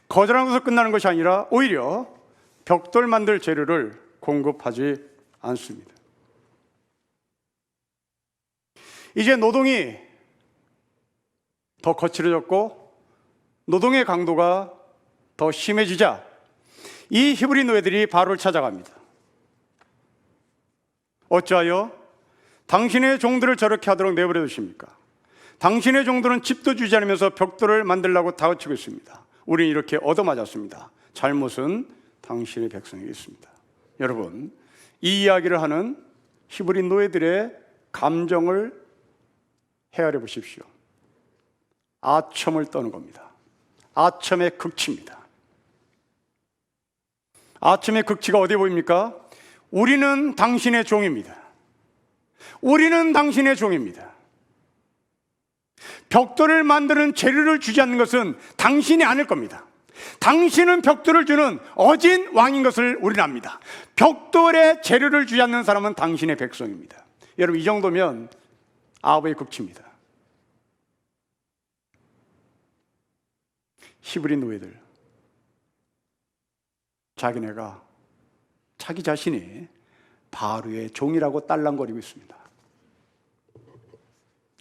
거절한 것으로 끝나는 것이 아니라 오히려 벽돌 만들 재료를 공급하지 않습니다. 이제 노동이 더 거칠어졌고 노동의 강도가 더 심해지자 이 히브리 노예들이 바로를 찾아갑니다. 어찌하여 당신의 종들을 저렇게 하도록 내버려 두십니까? 당신의 종들은 집도 주지 않으면서 벽돌을 만들려고 다그치고 있습니다. 우리는 이렇게 얻어맞았습니다. 잘못은 당신의 백성에게 있습니다. 여러분, 이 이야기를 하는 히브리 노예들의 감정을 헤아려 보십시오. 아첨을 떠는 겁니다. 아첨의 극치입니다. 아첨의 극치가 어디에 보입니까? 우리는 당신의 종입니다. 우리는 당신의 종입니다. 벽돌을 만드는 재료를 주지 않는 것은 당신이 아닐 겁니다. 당신은 벽돌을 주는 어진 왕인 것을 우리는 압니다. 벽돌에 재료를 주지 않는 사람은 당신의 백성입니다. 여러분, 이 정도면 아합의 극치입니다. 히브리 노예들, 자기네가 자기 자신이 바로의 종이라고 딸랑거리고 있습니다.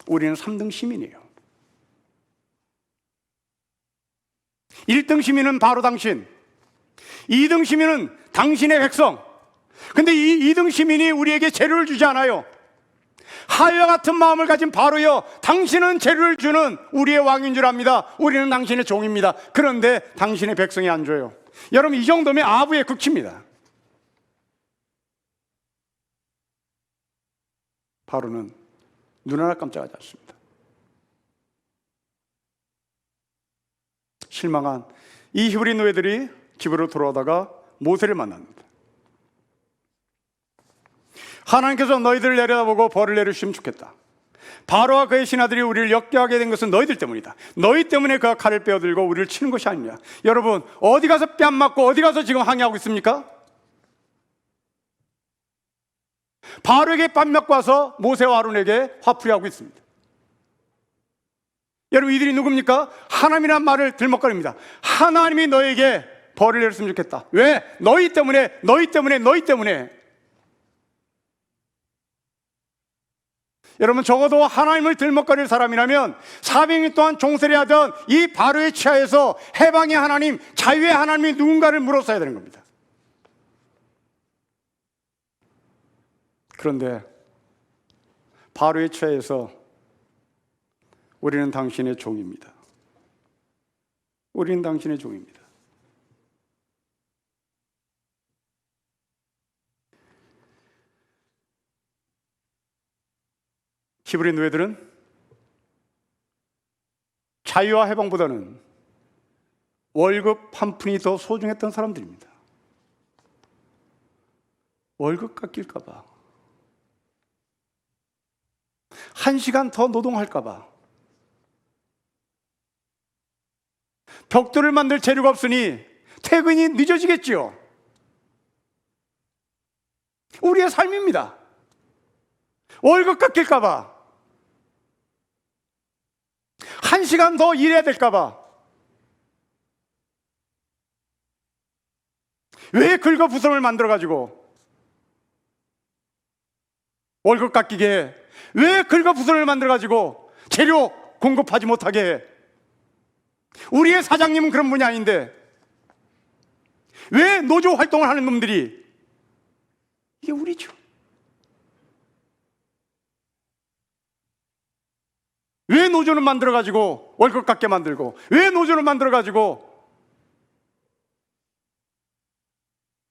우리는 3등 시민이에요. 1등 시민은 바로 당신, 2등 시민은 당신의 백성. 근데 이 2등 시민이 우리에게 재료를 주지 않아요. 하와 같은 마음을 가진 바로여, 당신은 재료를 주는 우리의 왕인 줄 압니다. 우리는 당신의 종입니다. 그런데 당신의 백성이 안 줘요. 여러분, 이 정도면 아합의 극치입니다. 바로는 눈 하나 깜짝하지 않습니다. 실망한 이 히브리 노예들이 집으로 돌아오다가 모세를 만납니다. 하나님께서 너희들을 내려다보고 벌을 내리시면 좋겠다. 바로와 그의 신하들이 우리를 역겨하게 된 것은 너희들 때문이다. 너희 때문에 그가 칼을 빼어들고 우리를 치는 것이 아니냐. 여러분, 어디 가서 뺨 맞고 어디 가서 지금 항의하고 있습니까? 바로에게 뺨 맞고 와서 모세와 아론에게 화풀이하고 있습니다. 여러분, 이들이 누굽니까? 하나님이란 말을 들먹거립니다. 하나님이 너에게 벌을 내렸으면 좋겠다. 왜? 너희 때문에, 너희 때문에, 너희 때문에. 여러분, 적어도 하나님을 들먹거릴 사람이라면 400년 동안 종살이 하던 이 바로의 치하에서 해방의 하나님, 자유의 하나님이 누군가를 물었어야 되는 겁니다. 그런데 바로의 치하에서 우리는 당신의 종입니다. 우리는 당신의 종입니다. 히브리 노예들은 자유와 해방보다는 월급 한 푼이 더 소중했던 사람들입니다. 월급 깎일까 봐, 1시간 더 노동할까 봐, 벽돌을 만들 재료가 없으니 퇴근이 늦어지겠지요. 우리의 삶입니다. 월급 깎일까 봐, 1시간 더 일해야 될까 봐, 왜 긁어부스럼을 만들어가지고 월급 깎이게 해? 왜 긁어부스럼을 만들어가지고 재료 공급하지 못하게 해? 우리의 사장님은 그런 분이 아닌데 왜 노조 활동을 하는 놈들이? 이게 우리죠. 왜 노조를 만들어가지고 월급 깎게 만들고, 왜 노조를 만들어가지고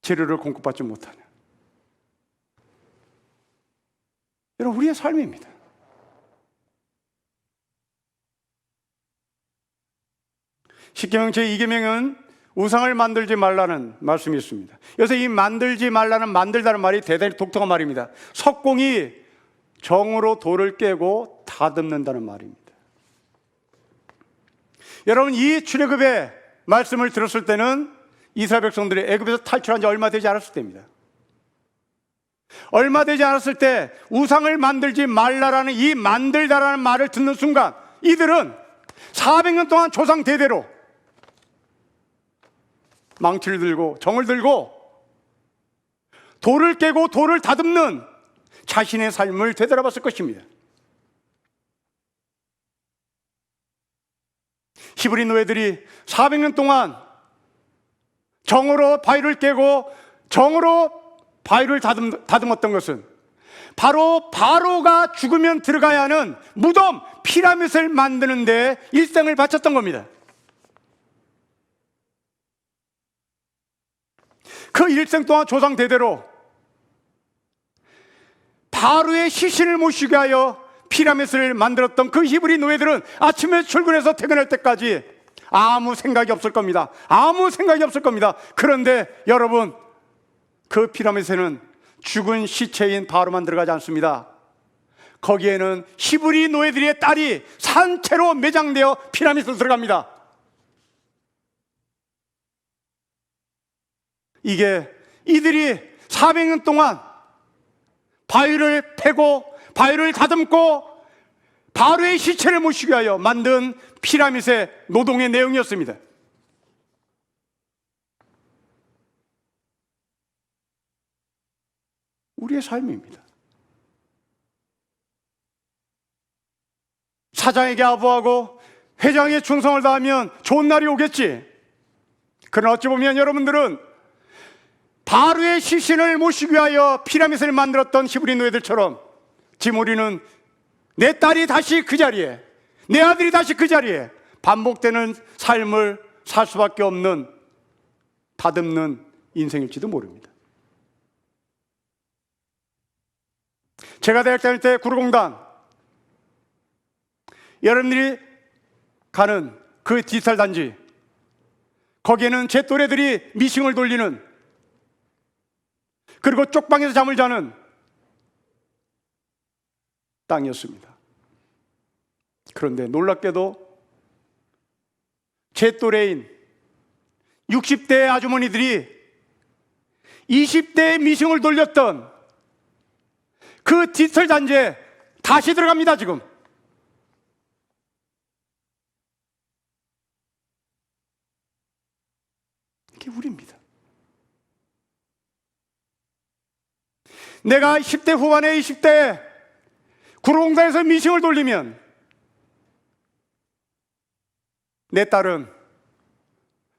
재료를 공급받지 못하냐? 여러분, 우리의 삶입니다. 십계명 제2계명은 우상을 만들지 말라는 말씀이 있습니다. 여기서 이 만들지 말라는 만들다는 말이 대단히 독특한 말입니다. 석공이 정으로 돌을 깨고 다듬는다는 말입니다. 여러분, 이 출애굽의 말씀을 들었을 때는 이스라엘 백성들이 애굽에서 탈출한 지 얼마 되지 않았을 때입니다. 얼마 되지 않았을 때 우상을 만들지 말라라는 이 만들다라는 말을 듣는 순간 이들은 400년 동안 조상 대대로 망치를 들고 정을 들고 돌을 깨고 돌을 다듬는 자신의 삶을 되돌아봤을 것입니다. 히브리 노예들이 400년 동안 정으로 바위를 깨고 정으로 바위를 다듬었던 것은 바로 바로가 죽으면 들어가야 하는 무덤 피라밋을 만드는 데 일생을 바쳤던 겁니다. 그 일생 동안 조상 대대로 바로의 시신을 모시게 하여 피라밋을 만들었던 그 히브리 노예들은 아침에 출근해서 퇴근할 때까지 아무 생각이 없을 겁니다. 아무 생각이 없을 겁니다. 그런데 여러분, 그 피라밋에는 죽은 시체인 바로만 들어가지 않습니다. 거기에는 히브리 노예들의 딸이 산채로 매장되어 피라밋으로 들어갑니다. 이게 이들이 400년 동안 바위를 패고 바위를 다듬고 바로의 시체를 모시기 위하여 만든 피라밋의 노동의 내용이었습니다. 우리의 삶입니다. 사장에게 아부하고 회장에게 충성을 다하면 좋은 날이 오겠지. 그러나 어찌 보면 여러분들은 바로의 시신을 모시기 위하여 피라밋을 만들었던 히브리 노예들처럼 지금 우리는 내 딸이 다시 그 자리에, 내 아들이 다시 그 자리에 반복되는 삶을 살 수밖에 없는 다듬는 인생일지도 모릅니다. 제가 대학 다닐 때 구로공단, 여러분들이 가는 그 디지털 단지, 거기에는 제 또래들이 미싱을 돌리는, 그리고 쪽방에서 잠을 자는 땅이었습니다. 그런데 놀랍게도 제 또래인 60대 아주머니들이 20대의 미싱을 돌렸던 그 디지털 단지에 다시 들어갑니다. 지금 이게 우리입니다. 내가 10대 후반에 20대에 구로공단에서 미싱을 돌리면 내 딸은,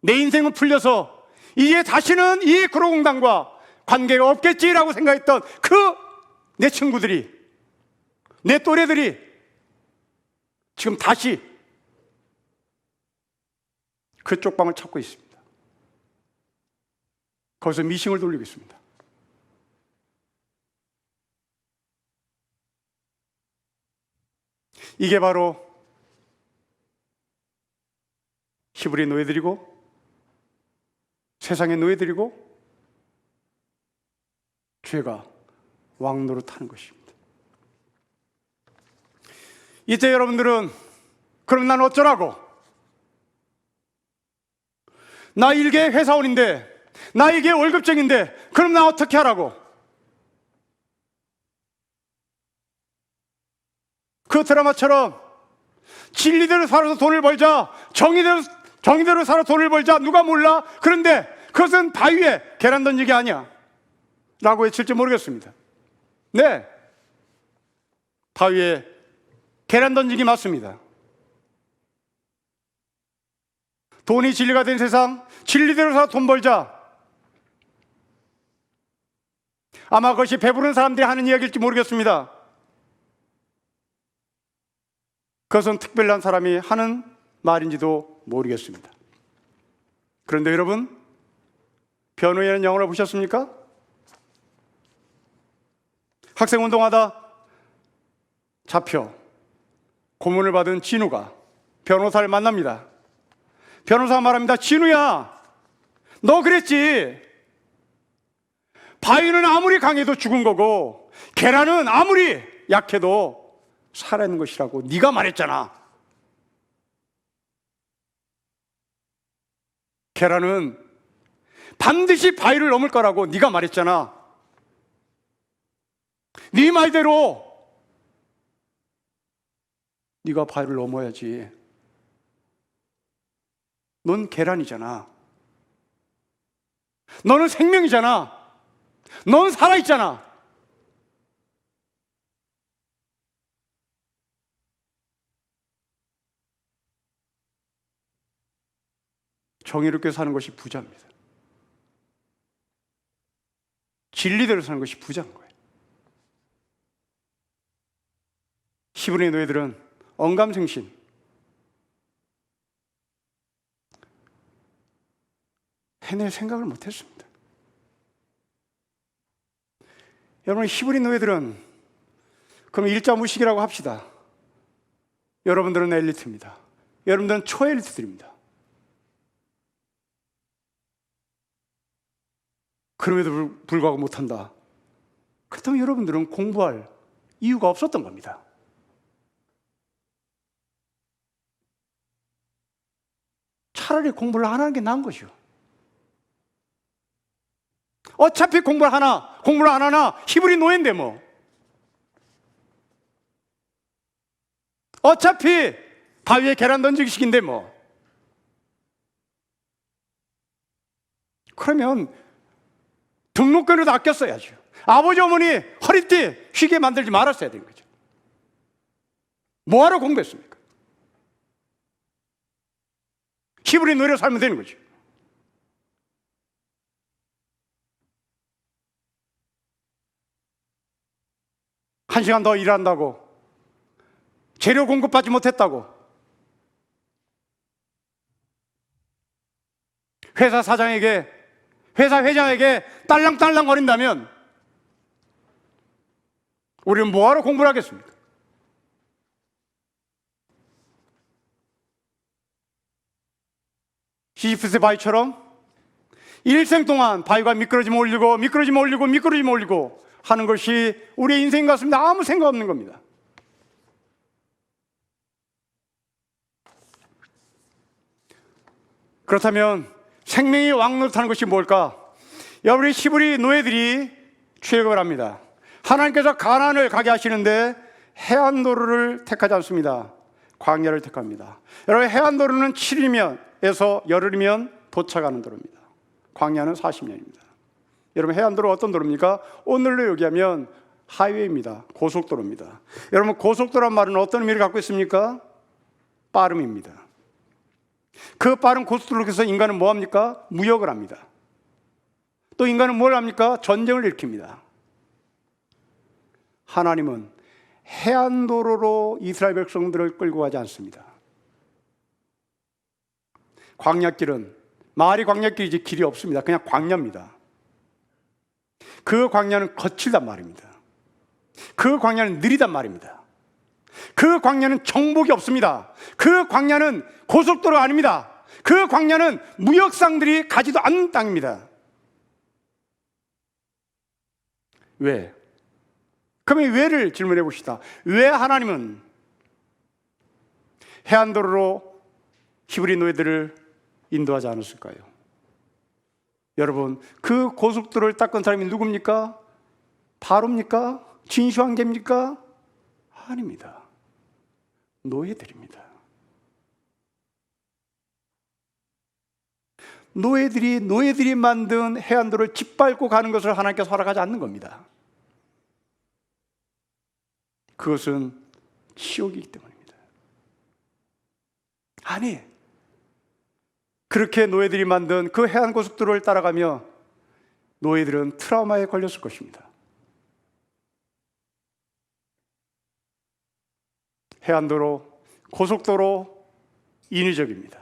내 인생은 풀려서 이제 다시는 이 구로공단과 관계가 없겠지라고 생각했던 그 내 친구들이, 내 또래들이 지금 다시 그 쪽방을 찾고 있습니다. 거기서 미싱을 돌리고 있습니다. 이게 바로 히브리 노예들이고 세상의 노예들이고 죄가 왕노릇하는 것입니다. 이때 여러분들은 그럼 난 어쩌라고? 나 일개 회사원인데, 나 일개 월급쟁인데, 그럼 나 어떻게 하라고? 그 드라마처럼 진리대로 살아서 돈을 벌자, 정의대로 살아 돈을 벌자, 누가 몰라? 그런데 그것은 바위에 계란 던지기 아니야 라고 외칠지 모르겠습니다. 네, 바위에 계란 던지기 맞습니다. 돈이 진리가 된 세상, 진리대로 살아 돈 벌자. 아마 그것이 배부른 사람들이 하는 이야기일지 모르겠습니다. 그것은 특별한 사람이 하는 말인지도 모르겠습니다. 그런데 여러분, 변호인의 영화를 보셨습니까? 학생운동하다 잡혀 고문을 받은 진우가 변호사를 만납니다. 변호사가 말합니다. 진우야, 너 그랬지. 바위는 아무리 강해도 죽은 거고 계란은 아무리 약해도 살아있는 것이라고 네가 말했잖아. 계란은 반드시 바위를 넘을 거라고 네가 말했잖아. 네 말대로 네가 바위를 넘어야지. 넌 계란이잖아. 너는 생명이잖아. 넌 살아있잖아. 정의롭게 사는 것이 부자입니다. 진리대로 사는 것이 부자인 거예요. 히브리 노예들은 언감생심, 해낼 생각을 못했습니다. 여러분, 히브리 노예들은 그럼 일자무식이라고 합시다. 여러분들은 엘리트입니다. 여러분들은 초엘리트들입니다. 그럼에도 불구하고 못한다. 그렇다면 여러분들은 공부할 이유가 없었던 겁니다. 차라리 공부를 안 하는 게 나은 것이요. 어차피 공부를 안 하나 히브리 노예인데 뭐. 어차피 바위에 계란 던지기식인데 뭐. 그러면 등록금을 아꼈어야죠. 아버지 어머니 허리띠 휘게 만들지 말았어야 되는 거죠. 뭐하러 공부했습니까? 히브리 노예로 살면 되는 거죠. 한 시간 더 일한다고, 재료 공급받지 못했다고, 회사 사장에게, 회사 회장에게 딸랑딸랑 거린다면 우리는 뭐하러 공부를 하겠습니까? 시지프스의 바위처럼 일생 동안 바위가 미끄러지면 올리고 미끄러지면 올리고 미끄러지면 올리고 하는 것이 우리의 인생 같습니다. 아무 생각 없는 겁니다. 그렇다면 생명이 왕노릇하는 것이 뭘까? 여러분, 히브리 노예들이 출애굽을 합니다. 하나님께서 가나안을 가게 하시는데 해안도로를 택하지 않습니다. 광야를 택합니다. 여러분, 해안도로는 7일에서 열흘이면 도착하는 도로입니다. 광야는 40년입니다. 여러분, 해안도로 어떤 도로입니까? 오늘로 얘기하면 하이웨이입니다. 고속도로입니다. 여러분, 고속도로란 말은 어떤 의미를 갖고 있습니까? 빠름입니다. 그 빠른 고속도로에서 인간은 뭐합니까? 무역을 합니다. 또 인간은 뭘 합니까? 전쟁을 일으킵니다. 하나님은 해안도로로 이스라엘 백성들을 끌고 가지 않습니다. 광야길은 말이 광야길이지 길이 없습니다. 그냥 광야입니다. 그 광야는 거칠단 말입니다. 그 광야는 느리단 말입니다. 그 광야는 정복이 없습니다. 그 광야는 고속도로 아닙니다. 그 광야는 무역상들이 가지도 않는 땅입니다. 왜? 그러면 왜를 질문해 봅시다. 왜 하나님은 해안도로로 히브리 노예들을 인도하지 않았을까요? 여러분, 그 고속도로를 닦은 사람이 누굽니까? 바로입니까? 진시황개입니까? 아닙니다. 노예들입니다. 노예들이 만든 해안도를 짓밟고 가는 것을 하나님께서 허락하지 않는 겁니다. 그것은 치욕이기 때문입니다. 아니, 그렇게 노예들이 만든 그 해안고속도로를 따라가며 노예들은 트라우마에 걸렸을 것입니다. 해안도로, 고속도로 인위적입니다.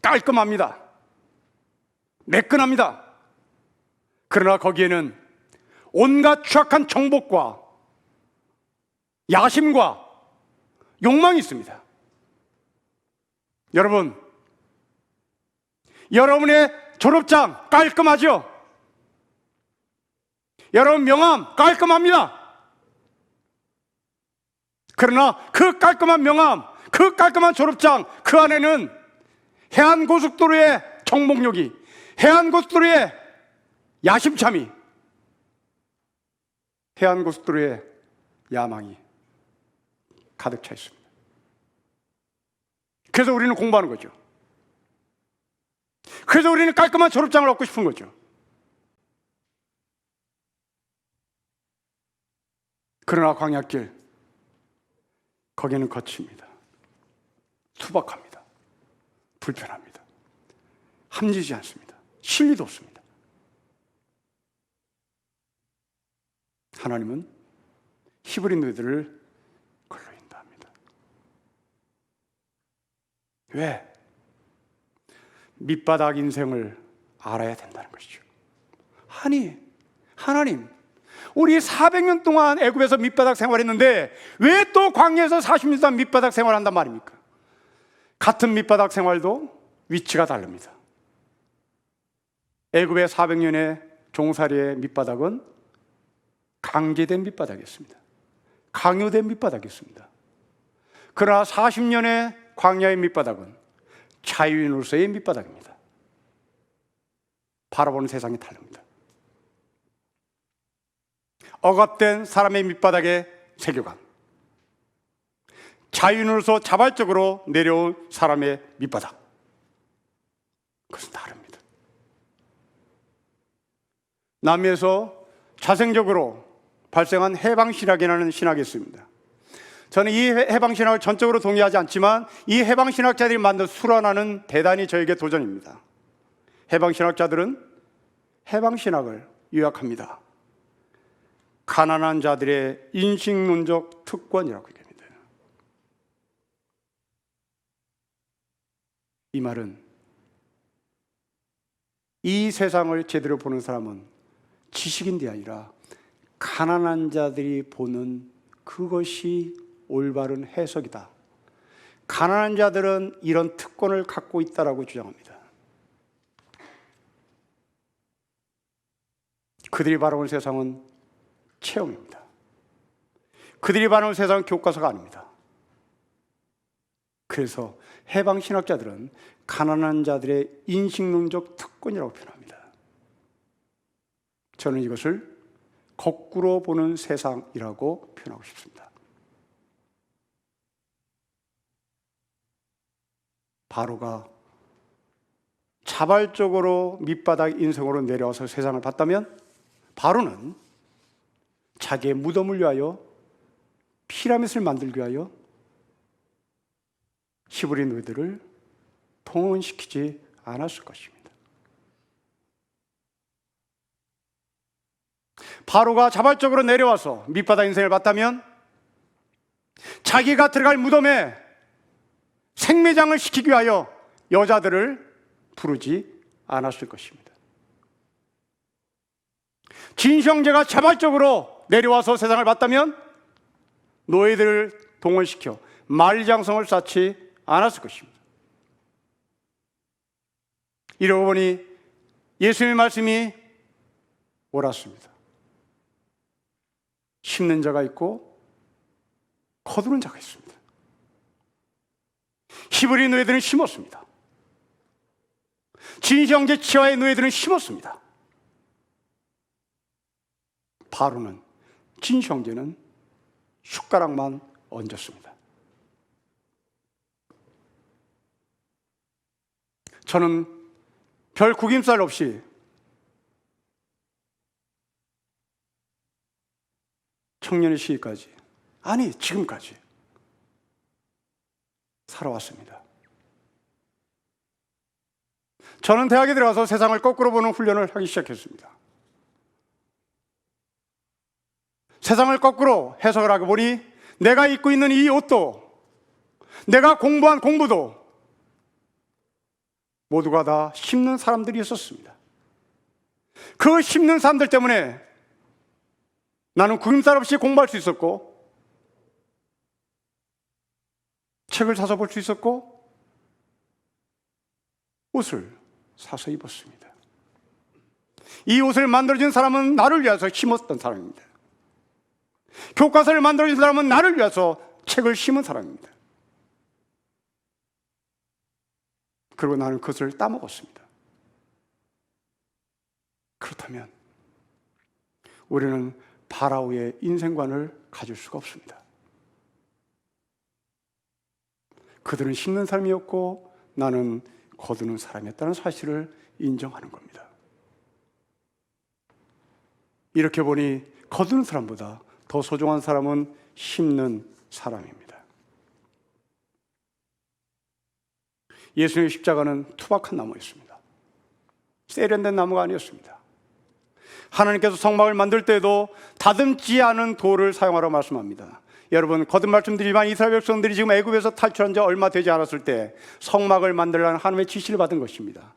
깔끔합니다. 매끈합니다. 그러나 거기에는 온갖 추악한 정복과 야심과 욕망이 있습니다. 여러분, 여러분의 졸업장 깔끔하죠? 여러분 명함 깔끔합니다. 그러나 그 깔끔한 명함, 그 깔끔한 졸업장, 그 안에는 해안고속도로의 정복욕이, 해안고속도로의 야심참이, 해안고속도로의 야망이 가득 차 있습니다. 그래서 우리는 공부하는 거죠. 그래서 우리는 깔끔한 졸업장을 얻고 싶은 거죠. 그러나 광야길, 거기는 거칩니다. 투박합니다. 불편합니다. 합리지 않습니다. 실리도 없습니다. 하나님은 히브리 노예들을 걸로 인도합니다. 왜? 밑바닥 인생을 알아야 된다는 것이죠. 아니, 하나님, 우리 400년 동안 애굽에서 밑바닥 생활했는데 왜 또 광야에서 40년 동안 밑바닥 생활한단 말입니까? 같은 밑바닥 생활도 위치가 다릅니다. 애굽의 400년의 종살이의 밑바닥은 강제된 밑바닥이었습니다. 강요된 밑바닥이었습니다. 그러나 40년의 광야의 밑바닥은 자유인으로서의 밑바닥입니다. 바라보는 세상이 다릅니다. 억압된 사람의 밑바닥의 세계관, 자유인으로서 자발적으로 내려온 사람의 밑바닥, 그것은 다릅니다. 남미에서 자생적으로 발생한 해방신학이라는 신학이 있습니다. 저는 이 해방신학을 전적으로 동의하지 않지만 이 해방신학자들이 만든 수련하는 대단히 저에게 도전입니다. 해방신학자들은 해방신학을 요약합니다. 가난한 자들의 인식론적 특권이라고 얘기합니다. 이 말은 이 세상을 제대로 보는 사람은 지식인이 아니라 가난한 자들이 보는 그것이 올바른 해석이다. 가난한 자들은 이런 특권을 갖고 있다라고 주장합니다. 그들이 바라보는 세상은 체험입니다. 그들이 바라보는 세상은 교과서가 아닙니다. 그래서 해방신학자들은 가난한 자들의 인식론적 특권이라고 표현합니다. 저는 이것을 거꾸로 보는 세상이라고 표현하고 싶습니다. 바로가 자발적으로 밑바닥 인생으로 내려와서 세상을 봤다면 바로는 자기의 무덤을 위하여 피라밋을 만들기 위하여 히브리 노예들을 동원시키지 않았을 것입니다. 바로가 자발적으로 내려와서 밑바닥 인생을 봤다면 자기가 들어갈 무덤에 생매장을 시키기 위하여 여자들을 부르지 않았을 것입니다. 진시황제가 자발적으로 내려와서 세상을 봤다면 노예들을 동원시켜 만리장성을 쌓지 않았을 것입니다. 이러고 보니 예수님의 말씀이 옳았습니다. 심는 자가 있고 거두는 자가 있습니다. 히브리 노예들은 심었습니다. 진형제 치하의 노예들은 심었습니다. 바로는 진형제는 숟가락만 얹었습니다. 저는 별 구김살 없이 청년의 시기까지, 아니 지금까지 살아왔습니다. 저는 대학에 들어가서 세상을 거꾸로 보는 훈련을 하기 시작했습니다. 세상을 거꾸로 해석을 하고 보니 내가 입고 있는 이 옷도, 내가 공부한 공부도 모두가 다 심는 사람들이었었습니다. 그 심는 사람들 때문에 나는 구김살 없이 공부할 수 있었고, 책을 사서 볼 수 있었고, 옷을 사서 입었습니다. 이 옷을 만들어준 사람은 나를 위해서 심었던 사람입니다. 교과서를 만들어준 사람은 나를 위해서 책을 심은 사람입니다. 그리고 나는 그것을 따먹었습니다. 그렇다면 우리는 바라오의 인생관을 가질 수가 없습니다. 그들은 심는 사람이었고 나는 거두는 사람이었다는 사실을 인정하는 겁니다. 이렇게 보니 거두는 사람보다 더 소중한 사람은 심는 사람입니다. 예수님의 십자가는 투박한 나무였습니다. 세련된 나무가 아니었습니다. 하나님께서 성막을 만들 때에도 다듬지 않은 돌을 사용하라고 말씀합니다. 여러분, 거듭 말씀드리지만 이스라엘 백성들이 지금 애굽에서 탈출한 지 얼마 되지 않았을 때 성막을 만들라는 하나님의 지시를 받은 것입니다.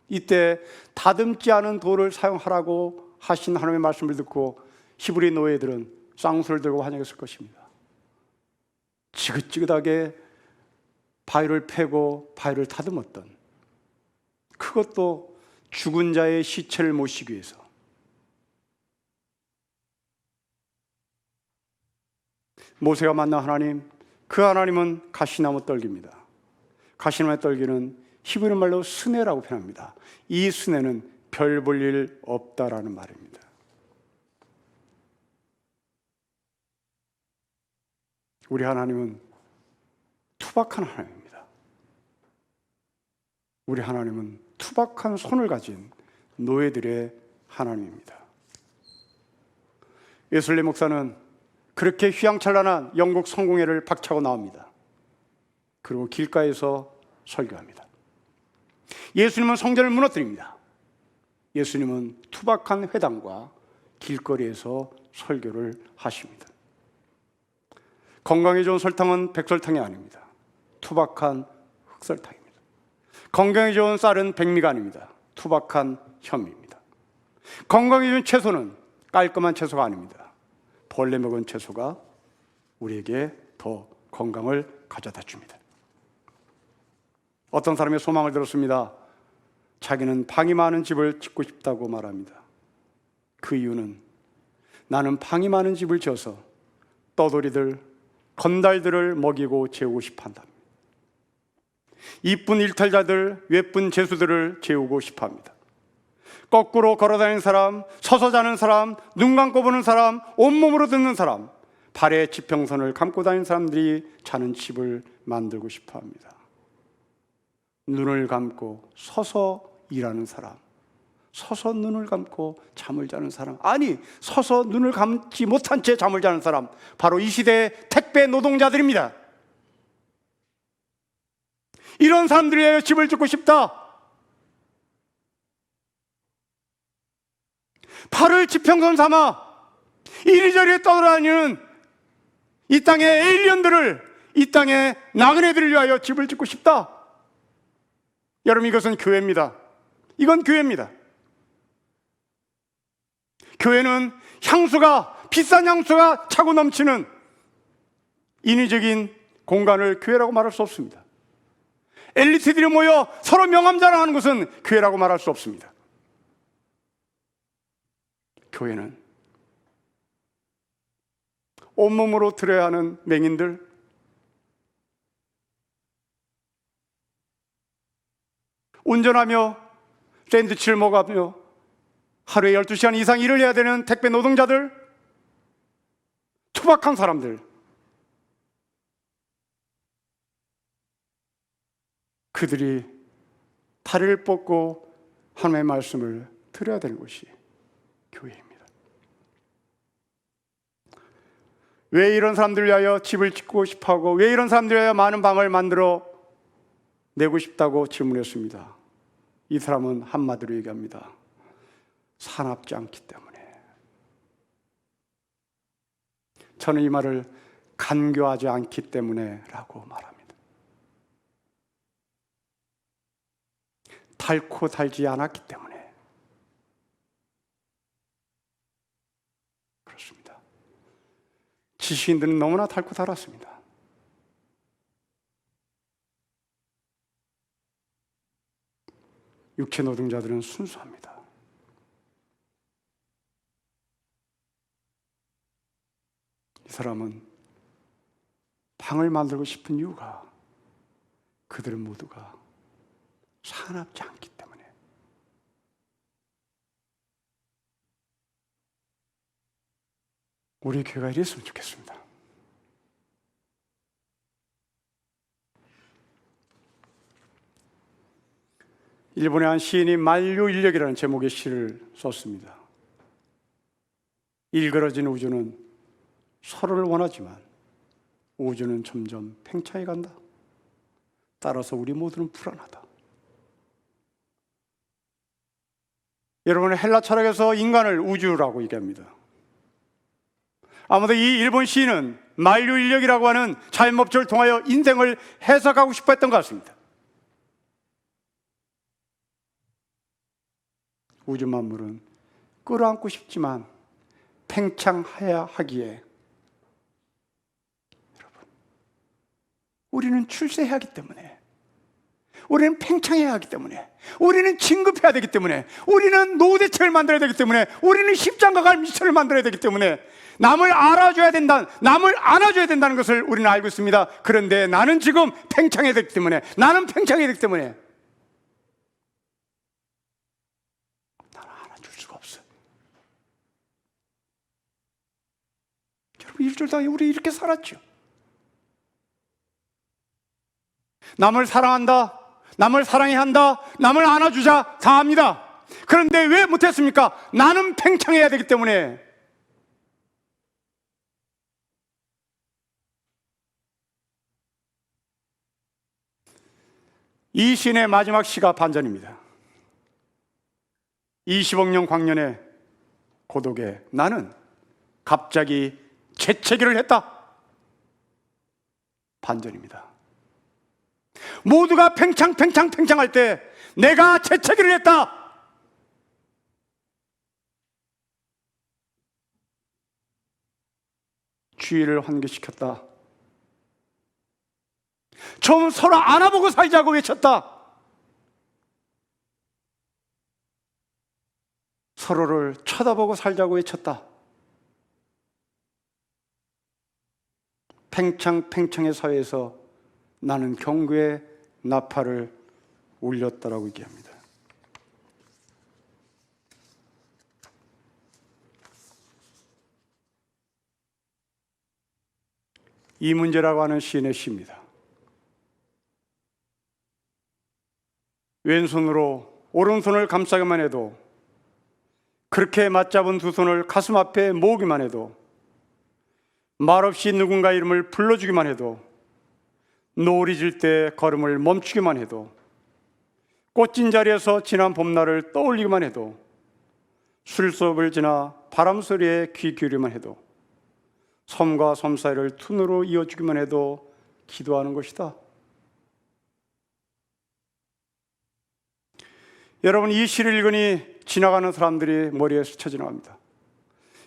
이때 다듬지 않은 돌을 사용하라고 하신 하나님의 말씀을 듣고 히브리 노예들은 쌍수를 들고 환영했을 것입니다. 지긋지긋하게 바위를 패고 바위를 다듬었던, 그것도 죽은 자의 시체를 모시기 위해서. 모세가 만난 하나님, 그 하나님은 가시나무 떨기입니다. 가시나무 떨기는 히브리 말로 스네라고 표현합니다. 이 스네는 별 볼 일 없다라는 말입니다. 우리 하나님은 투박한 하나님입니다. 우리 하나님은 투박한 손을 가진 노예들의 하나님입니다. 웨슬리 목사는 그렇게 휘황찬란한 영국 성공회를 박차고 나옵니다. 그리고 길가에서 설교합니다. 예수님은 성전을 무너뜨립니다. 예수님은 투박한 회당과 길거리에서 설교를 하십니다. 건강에 좋은 설탕은 백설탕이 아닙니다. 투박한 흑설탕입니다. 건강에 좋은 쌀은 백미가 아닙니다. 투박한 현미입니다. 건강에 좋은 채소는 깔끔한 채소가 아닙니다. 벌레 먹은 채소가 우리에게 더 건강을 가져다 줍니다. 어떤 사람의 소망을 들었습니다. 자기는 방이 많은 집을 짓고 싶다고 말합니다. 그 이유는 나는 방이 많은 집을 지어서 떠돌이들, 건달들을 먹이고 재우고 싶어 한답니다. 이쁜 일탈자들, 예쁜 제수들을 재우고 싶어 합니다. 거꾸로 걸어다니는 사람, 서서 자는 사람, 눈 감고 보는 사람, 온몸으로 듣는 사람, 발에 지평선을 감고 다니는 사람들이 자는 집을 만들고 싶어 합니다. 눈을 감고 서서 일하는 사람, 서서 눈을 감고 잠을 자는 사람, 아니 서서 눈을 감지 못한 채 잠을 자는 사람, 바로 이 시대의 택배 노동자들입니다. 이런 사람들의 집을 짓고 싶다. 팔을 지평선 삼아 이리저리 떠돌아다니는 이 땅의 에일리언들을, 이 땅의 나그네들을 위하여 집을 짓고 싶다. 여러분, 이것은 교회입니다. 이건 교회입니다. 교회는 향수가, 비싼 향수가 차고 넘치는 인위적인 공간을 교회라고 말할 수 없습니다. 엘리트들이 모여 서로 명함자랑하는 것은 교회라고 말할 수 없습니다. 교회는 온몸으로 들어야 하는 맹인들, 운전하며 샌드위치를 먹으며 하루에 12시간 이상 일을 해야 되는 택배 노동자들, 투박한 사람들, 그들이 다리를 뻗고 하나님의 말씀을 들어야 되는 것이 교회입니다. 왜 이런 사람들 위하여 집을 짓고 싶어하고 왜 이런 사람들 위하여 많은 방을 만들어 내고 싶다고 질문했습니다. 이 사람은 한마디로 얘기합니다. 사납지 않기 때문에. 저는 이 말을 간교하지 않기 때문에 라고 말합니다. 닳고 달지 않았기 때문에 그렇습니다. 지식인들은 너무나 닳고 달았습니다. 육체 노동자들은 순수합니다. 이 사람은 방을 만들고 싶은 이유가 그들은 모두가 사납지 않기 때문에. 우리 교회가 이랬으면 좋겠습니다. 일본의 한 시인이 만류인력이라는 제목의 시를 썼습니다. 일그러진 우주는 서로를 원하지만 우주는 점점 팽창해 간다. 따라서 우리 모두는 불안하다. 여러분, 헬라 철학에서 인간을 우주라고 얘기합니다. 아무도 이 일본 시인은 만류인력이라고 하는 자연법칙을 통하여 인생을 해석하고 싶어 했던 것 같습니다. 우주 만물은 끌어안고 싶지만 팽창해야 하기에, 여러분, 우리는 출세해야 하기 때문에, 우리는 팽창해야 하기 때문에, 우리는 진급해야 되기 때문에, 우리는 노후대책을 만들어야 되기 때문에, 우리는 십장가 갈 미션을 만들어야 되기 때문에 남을 알아줘야 된다, 남을 안아줘야 된다는 것을 우리는 알고 있습니다. 그런데 나는 지금 팽창해야 되기 때문에, 나는 팽창해야 되기 때문에 나는 안아줄 수가 없어요. 여러분, 일주일당에 우리 이렇게 살았죠. 남을 사랑한다, 남을 사랑해야 한다, 남을 안아주자 다 합니다. 그런데 왜 못했습니까? 나는 팽창해야 되기 때문에. 이 시인의 마지막 시가 반전입니다. 20억 년 광년의 고독에 나는 갑자기 재채기를 했다. 반전입니다. 모두가 팽창할 때 내가 재채기를 했다. 주의를 환기시켰다. 좀 서로 안아보고 살자고 외쳤다. 서로를 쳐다보고 살자고 외쳤다. 팽창의 사회에서 나는 경고의 나팔을 울렸다라고 얘기합니다. 이 문제라고 하는 시인의 시입니다. 왼손으로 오른손을 감싸기만 해도, 그렇게 맞잡은 두 손을 가슴 앞에 모으기만 해도, 말없이 누군가 이름을 불러주기만 해도, 노을이 질 때 걸음을 멈추기만 해도, 꽃진 자리에서 지난 봄날을 떠올리기만 해도, 술수업을 지나 바람 소리에 귀 기울이기만 해도, 섬과 섬 사이를 툰으로 이어주기만 해도 기도하는 것이다. 여러분, 이 시를 읽으니 지나가는 사람들이 머리에 스쳐 지나갑니다.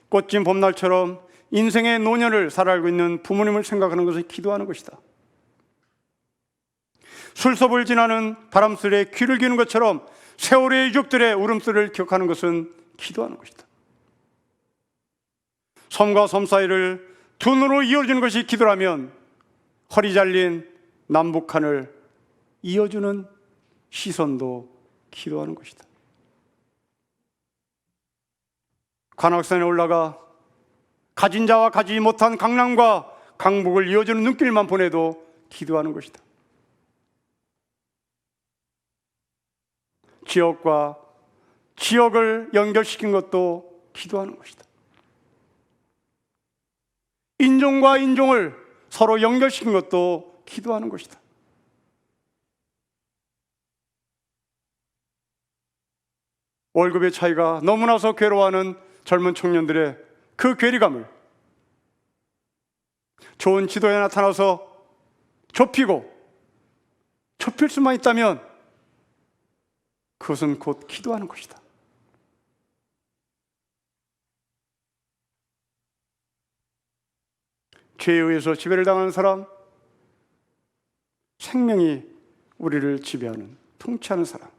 꽃진 봄날처럼 인생의 노년을 살아가고 있는 부모님을 생각하는 것은 기도하는 것이다. 술섭을 지나는 바람소리에 귀를 기는 것처럼 세월의 유족들의 울음소리를 기억하는 것은 기도하는 것이다. 섬과 섬 사이를 두 눈으로 이어주는 것이 기도라면 허리 잘린 남북한을 이어주는 시선도 기도하는 것이다. 관악산에 올라가 가진 자와 가지지 못한 강남과 강북을 이어주는 눈길만 보내도 기도하는 것이다. 지역과 지역을 연결시킨 것도 기도하는 것이다. 인종과 인종을 서로 연결시킨 것도 기도하는 것이다. 월급의 차이가 너무나서 괴로워하는 젊은 청년들의 그 괴리감을 좋은 지도에 나타나서 좁힐 수만 있다면 그것은 곧 기도하는 것이다. 죄에 의해서 지배를 당하는 사람, 생명이 우리를 지배하는, 통치하는 사람,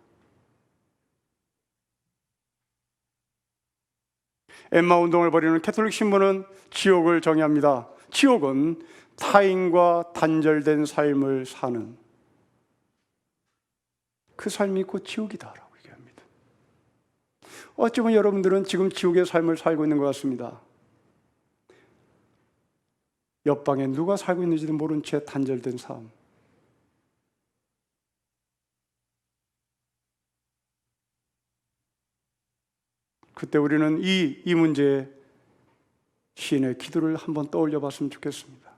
엠마 운동을 벌이는 캐톨릭 신부는 지옥을 정의합니다. 지옥은 타인과 단절된 삶을 사는 그 삶이 곧 지옥이다라고 얘기합니다. 어쩌면 여러분들은 지금 지옥의 삶을 살고 있는 것 같습니다. 옆방에 누가 살고 있는지도 모른 채 단절된 삶. 그때 우리는 이 문제에 시인의 기도를 한번 떠올려 봤으면 좋겠습니다.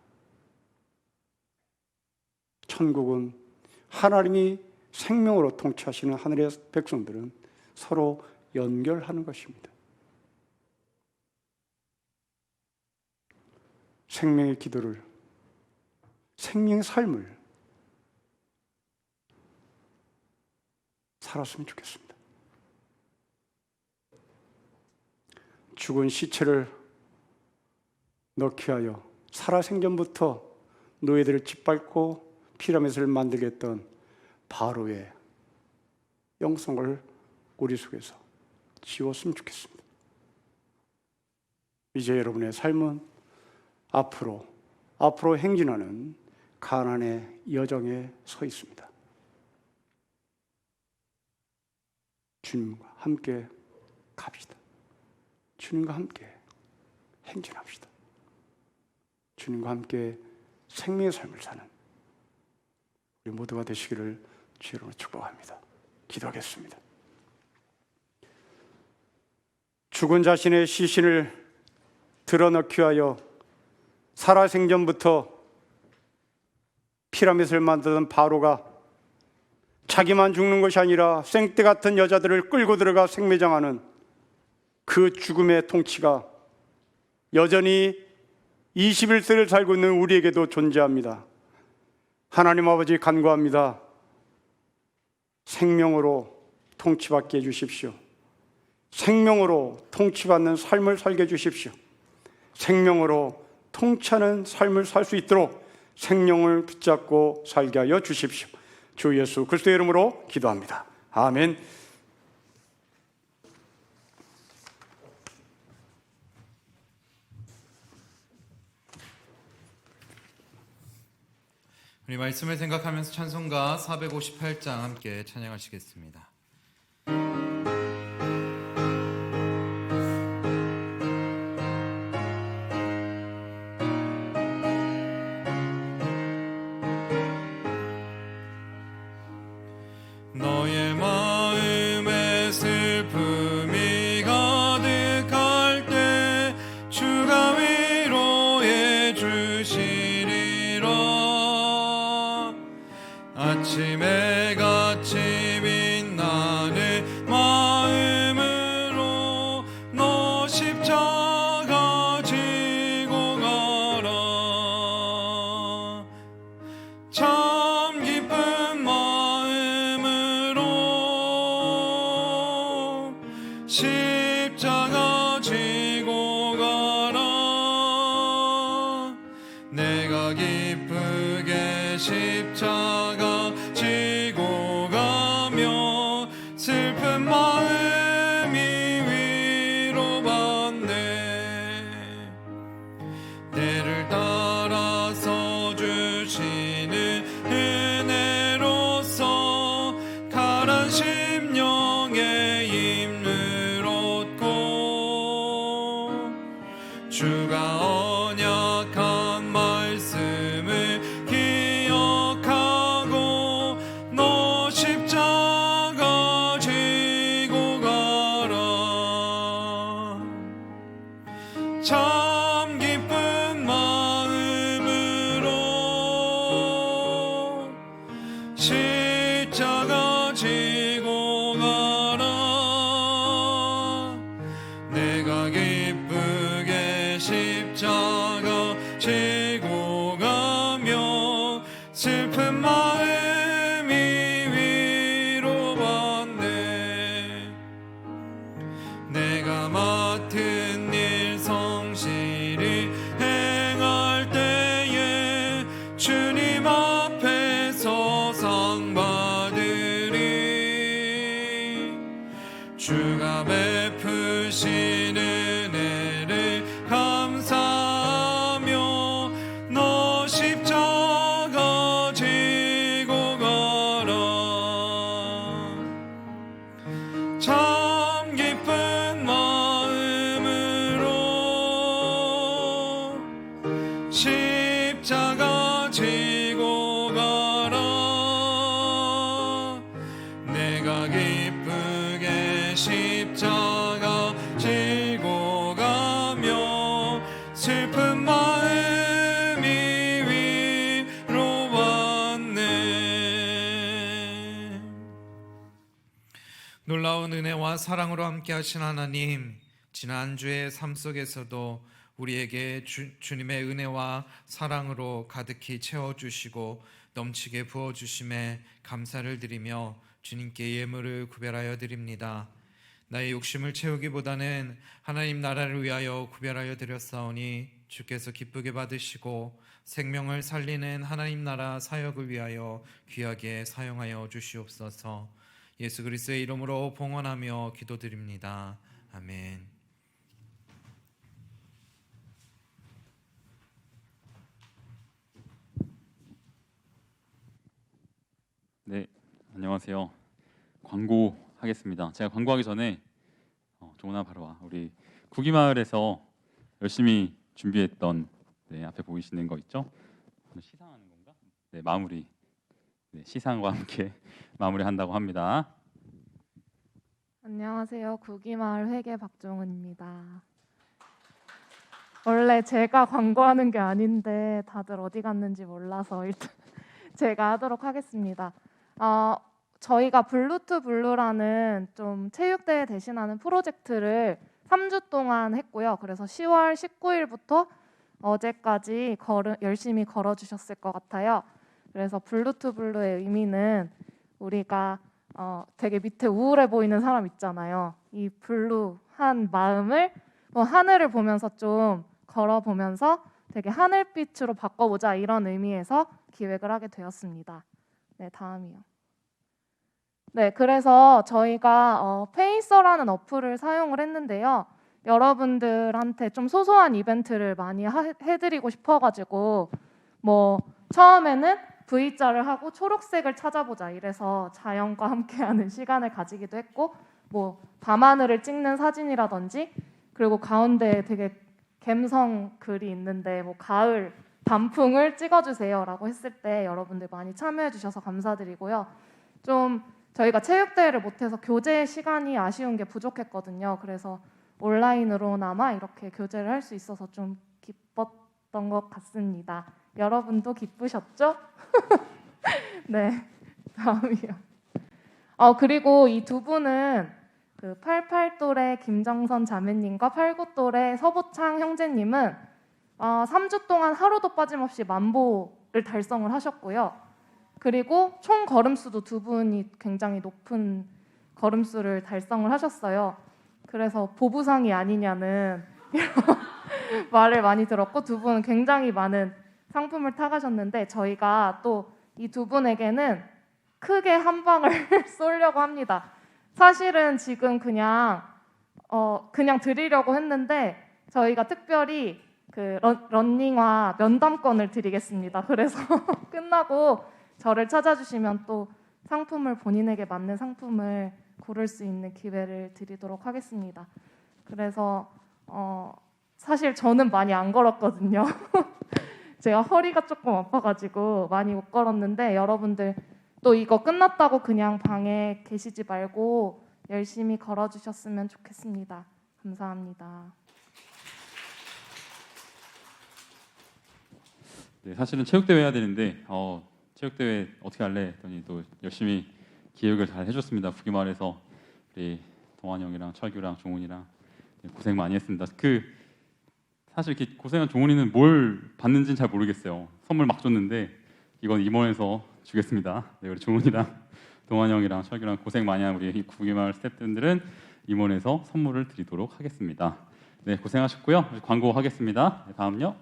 천국은 하나님이 생명으로 통치하시는 하늘의 백성들은 서로 연결하는 것입니다. 생명의 기도를, 생명의 삶을 살았으면 좋겠습니다. 죽은 시체를 넣기 위하여 살아생전부터 노예들을 짓밟고 피라미드를 만들게 했던 바로의 영성을 우리 속에서 지웠으면 좋겠습니다. 이제 여러분의 삶은 앞으로 행진하는 가나안의 여정에 서 있습니다. 주님과 함께 갑시다. 주님과 함께 행진합시다. 주님과 함께 생명의 삶을 사는 우리 모두가 되시기를 주로 축복합니다. 기도하겠습니다. 죽은 자신의 시신을 드러넣기 위하여 살아생전부터 피라미드를 만드던 바로가 자기만 죽는 것이 아니라 생떼 같은 여자들을 끌고 들어가 생매장하는 그 죽음의 통치가 여전히 21세를 살고 있는 우리에게도 존재합니다. 하나님 아버지 간구합니다. 생명으로 통치받게 해주십시오. 생명으로 통치받는 삶을 살게 해주십시오. 생명으로 통치하는 삶을 살 수 있도록 생명을 붙잡고 살게 하여 주십시오. 주 예수 그리스도의 이름으로 기도합니다. 아멘. 우리 말씀을 생각하면서 찬송가 458장 함께 찬양하시겠습니다. 너의 마음에 슬픔이 가득할 때 주가 위로해 주시리라. 아침에 같이 빛나는 마음으로 너 십자가 지고 가라. 참 기쁜 마음으로 십자가 지고 가라. 십자가 지고 가며 슬픈 마음이 위로받네. 때를 따라서 주시는 은혜로서 가란 심령의 힘을 얻고 주가 언약한 말씀을 기억하고 너 십자가 지고 가라. 참 기쁜 마음으로 십자가 지고 가라. 내가 기쁘게 십자가 지고 가며 슬픈 마음이 위로받네. 내가 맡은 일 성실히 행할 때에 주님 앞에서 상 받으리. 주가 베푸신 은혜를 감사하며 너 십자가 지고 가라. 참 기쁜 마음으로 십자가 지고 가라. 내가 기쁘게 십자가 지고 가며 슬픈 마음이 위로받네. 놀라운 은혜와 사랑으로 함께 하신 하나님, 지난주의 삶 속에서도 우리에게 주님의 은혜와 사랑으로 가득히 채워주시고 넘치게 부어주심에 감사를 드리며 주님께 예물을 구별하여 드립니다. 나의 욕심을 채우기보다는 하나님 나라를 위하여 구별하여 드렸사오니 주께서 기쁘게 받으시고 생명을 살리는 하나님 나라 사역을 위하여 귀하게 사용하여 주시옵소서. 예수 그리스도의 이름으로 봉헌하며 기도드립니다. 아멘. 네, 안녕하세요. 광고하겠습니다. 제가 광고하기 전에 종훈아 바로 와. 우리 구기마을에서 열심히 준비했던 앞에 보이시는 거 있죠? 시상하는 건가? 네, 마무리. 네, 시상과 함께 마무리한다고 합니다. 안녕하세요. 구기마을 회계 박종은입니다. 원래 제가 광고하는 게 아닌데 다들 어디 갔는지 몰라서 일단 제가 하도록 하겠습니다. 저희가 블루투 블루라는 좀 체육대회 대신하는 프로젝트를 3주 동안 했고요. 그래서 10월 19일부터 어제까지 열심히 걸어주셨을 것 같아요. 그래서 블루투 블루의 의미는 우리가 되게 밑에 우울해 보이는 사람 있잖아요. 이 블루한 마음을 하늘을 보면서 좀 걸어보면서 되게 하늘빛으로 바꿔보자, 이런 의미에서 기획을 하게 되었습니다. 네, 다음이요. 네, 그래서 저희가 페이서라는 어플을 사용을 했는데요. 여러분들한테 좀 소소한 이벤트를 많이 해드리고 싶어가지고 처음에는 V자를 하고 초록색을 찾아보자 이래서 자연과 함께하는 시간을 가지기도 했고, 밤하늘을 찍는 사진이라든지, 그리고 가운데 되게 갬성 글이 있는데 가을 단풍을 찍어주세요라고 했을 때 여러분들 많이 참여해 주셔서 감사드리고요. 좀 저희가 체육대회를 못해서 교제 시간이 아쉬운 게 부족했거든요. 그래서 온라인으로나마 이렇게 교제를 할 수 있어서 좀 기뻤던 것 같습니다. 여러분도 기쁘셨죠? 네, 다음이요. 그리고 이 두 분은 그 88돌의 김정선 자매님과 89돌의 서보창 형제님은 3주 동안 하루도 빠짐없이 만보를 달성을 하셨고요. 그리고 총 걸음수도 두 분이 굉장히 높은 걸음수를 달성을 하셨어요. 그래서 보부상이 아니냐는 이런 말을 많이 들었고, 두 분은 굉장히 많은 상품을 타가셨는데 저희가 또 이 두 분에게는 크게 한 방을 쏘려고 합니다. 사실은 지금 그냥 드리려고 했는데 저희가 특별히 그 런닝화 면담권을 드리겠습니다. 그래서 끝나고 저를 찾아주시면 또 상품을 본인에게 맞는 상품을 고를 수 있는 기회를 드리도록 하겠습니다. 그래서 사실 저는 많이 안 걸었거든요. 제가 허리가 조금 아파가지고 많이 못 걸었는데 여러분들 또 이거 끝났다고 그냥 방에 계시지 말고 열심히 걸어주셨으면 좋겠습니다. 감사합니다. 네, 사실은 체육대회 해야 되는데 체육대회 어떻게 할래 했더니 또 열심히 기획을 잘 해줬습니다. 구기마을에서 우리 동환이 형이랑 철규랑 종훈이랑 고생 많이 했습니다. 사실 이렇게 고생한 종훈이는 뭘 받는지는 잘 모르겠어요. 선물 막 줬는데 이건 임원에서 주겠습니다. 네, 우리 종훈이랑 동환이 형이랑 철규랑 고생 많이 한 우리 구기마을 스태프분들은 임원에서 선물을 드리도록 하겠습니다. 네, 고생하셨고요. 광고하겠습니다. 네, 다음요.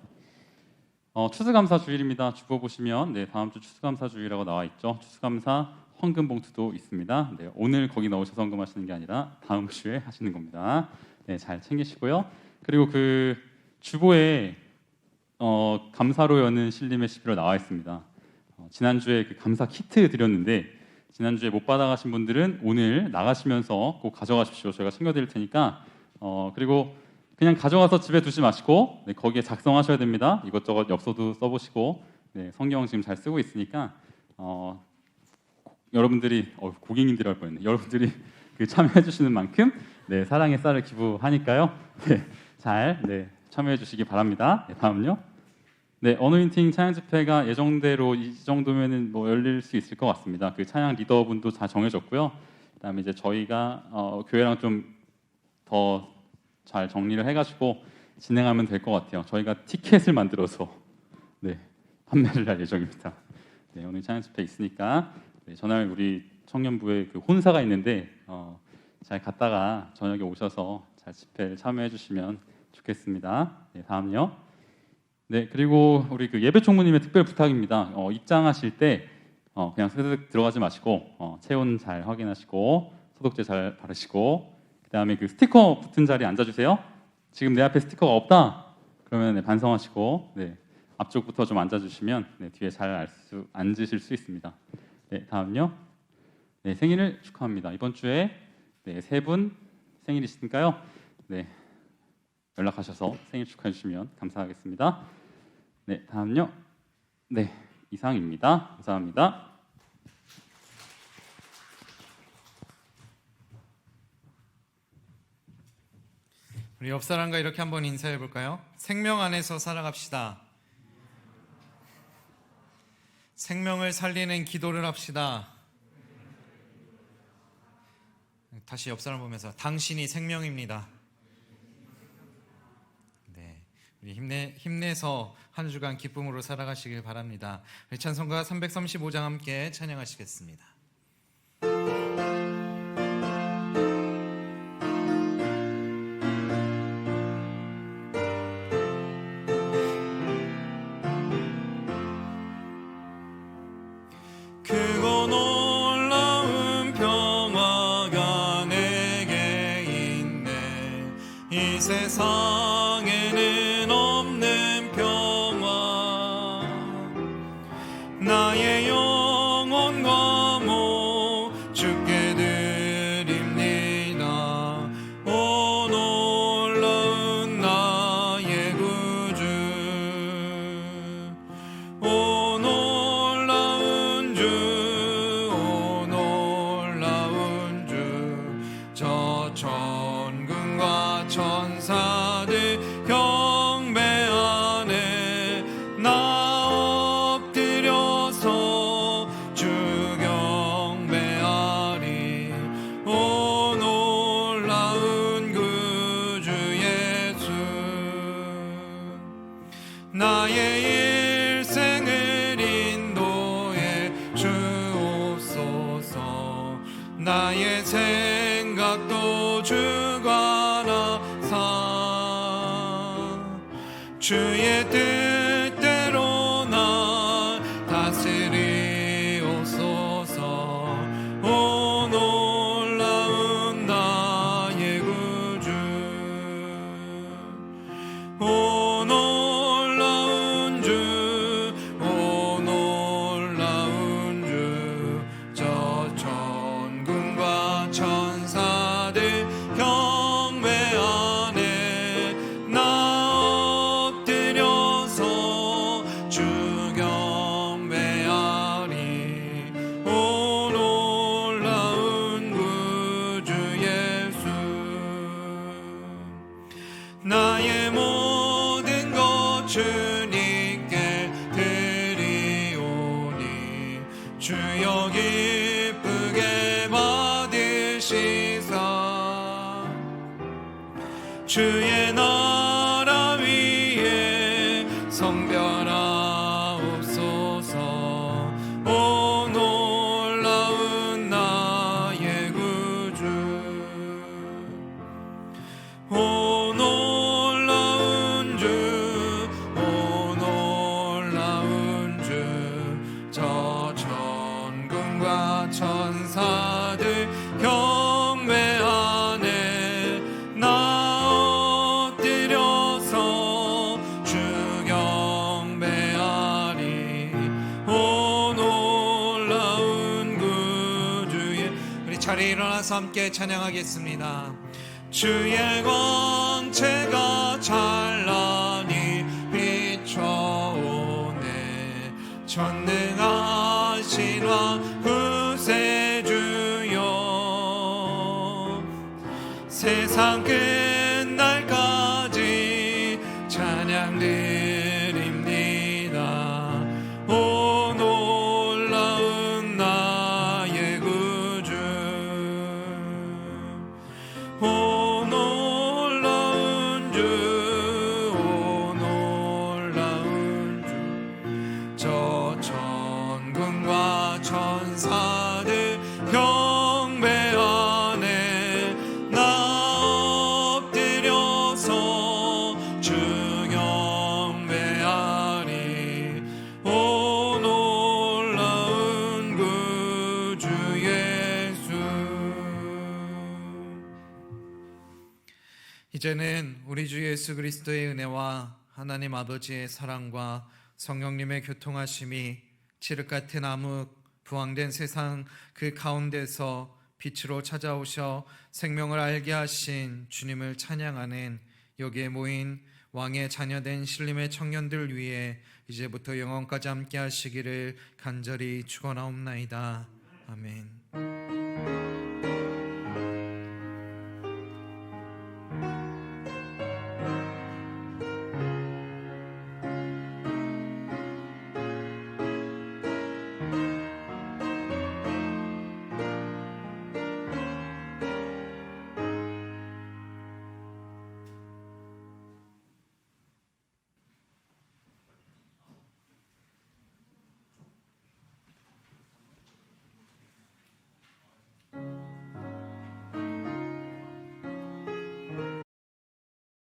추수감사 주일입니다. 주보 보시면 다음 주 추수감사 주일이라고 나와 있죠. 추수감사 헌금 봉투도 있습니다. 네, 오늘 거기 넣으셔서 헌금하시는 게 아니라 다음 주에 하시는 겁니다. 네, 잘 챙기시고요. 그리고 주보에 감사로 여는 신림의 11월 나와 있습니다. 지난주에 감사 키트 드렸는데 지난주에 못 받아가신 분들은 오늘 나가시면서 꼭 가져가십시오. 저희가 챙겨드릴 테니까 그리고 그냥 가져가서 집에 두지 마시고 거기에 작성하셔야 됩니다. 이것저것 엽서도 써보시고 성경 지금 잘 쓰고 있으니까 여러분들이 고객님들 할 뻔했네. 여러분들이 참여해 주시는 만큼 사랑의 쌀을 기부하니까요. 잘 참여해 주시기 바랍니다. 다음요. 어노인팅 찬양 집회가 예정대로 이 정도면은 열릴 수 있을 것 같습니다. 찬양 리더분도 다 정해졌고요. 그다음에 이제 저희가 교회랑 좀 더 잘 정리를 해가지고 진행하면 될 것 같아요. 저희가 티켓을 만들어서 판매를 할 예정입니다. 오늘 찬양 집회 있으니까 전날 우리 청년부에 혼사가 있는데 잘 갔다가 저녁에 오셔서 잘 집회를 참여해 주시면 좋겠습니다. 다음요. 그리고 우리 예배 총무님의 특별 부탁입니다. 입장하실 때 그냥 스르륵 들어가지 마시고 체온 잘 확인하시고 소독제 잘 바르시고 그다음에 스티커 붙은 자리에 앉아주세요. 지금 내 앞에 스티커가 없다. 그러면 반성하시고 앞쪽부터 좀 앉아주시면 뒤에 잘 앉으실 수 있습니다. 다음요. 생일을 축하합니다. 이번 주에 3분 생일이시니까요. 연락하셔서 생일 축하해 주시면 감사하겠습니다. 다음요. 이상입니다. 감사합니다. 우리 옆 사람과 이렇게 한번 인사해 볼까요? 생명 안에서 살아갑시다. 생명을 살리는 기도를 합시다. 다시 옆 사람 보면서 당신이 생명입니다. 우리 힘내서 한 주간 기쁨으로 살아가시길 바랍니다. 우리 찬송가 335장 함께 찬양하시겠습니다. 크고 놀라운 평화가 내게 있네. 이 세상에는 없는 평화. 나의 영혼과 몸 주께 드립니다. 오 놀라운 나의 구주. 오 놀라운 주. 오 놀라운 주. 저 천군과 천사들 경배하네. 나 엎드려서 주 경배하리. 오 놀라운 구주 예수. 나의 일생을 인도해 주옵소서. 나의 생각도 주관하사 주의 뜻대로 주의 나라 위에 성별하옵소서. 오 놀라운 나의 구주, 오 놀라운 주, 오 놀라운 주. 저 천군과 천사들 경배하네. 나 엎드려서 주 경배하리. 오 놀라운 구주의. 우리 자리에 일어나서 함께 찬양하겠습니다. 주의 광채가 찬란히 비춰오네. 전능하신 왕 구세주여, 세상 끝날까지 찬양 드립니다. 오 놀라운 나의 구주, 오 놀라운 주, 오 놀라운 주. 저 천군과 천사들 경배하네. 나 엎드려서 주 경배하리. 오 놀라운 구주 예수. 이제는 우리 주 예수 그리스도의 은혜와 하나님 아버지의 사랑과 성령님의 교통하심이 칠흑 같은 암흑 부황된 세상 그 가운데서 빛으로 찾아오셔 생명을 알게 하신 주님을 찬양하는 여기에 모인 왕의 자녀된 신림의 청년들 위해 이제부터 영원까지 함께 하시기를 간절히 축원하옵나이다. 아멘.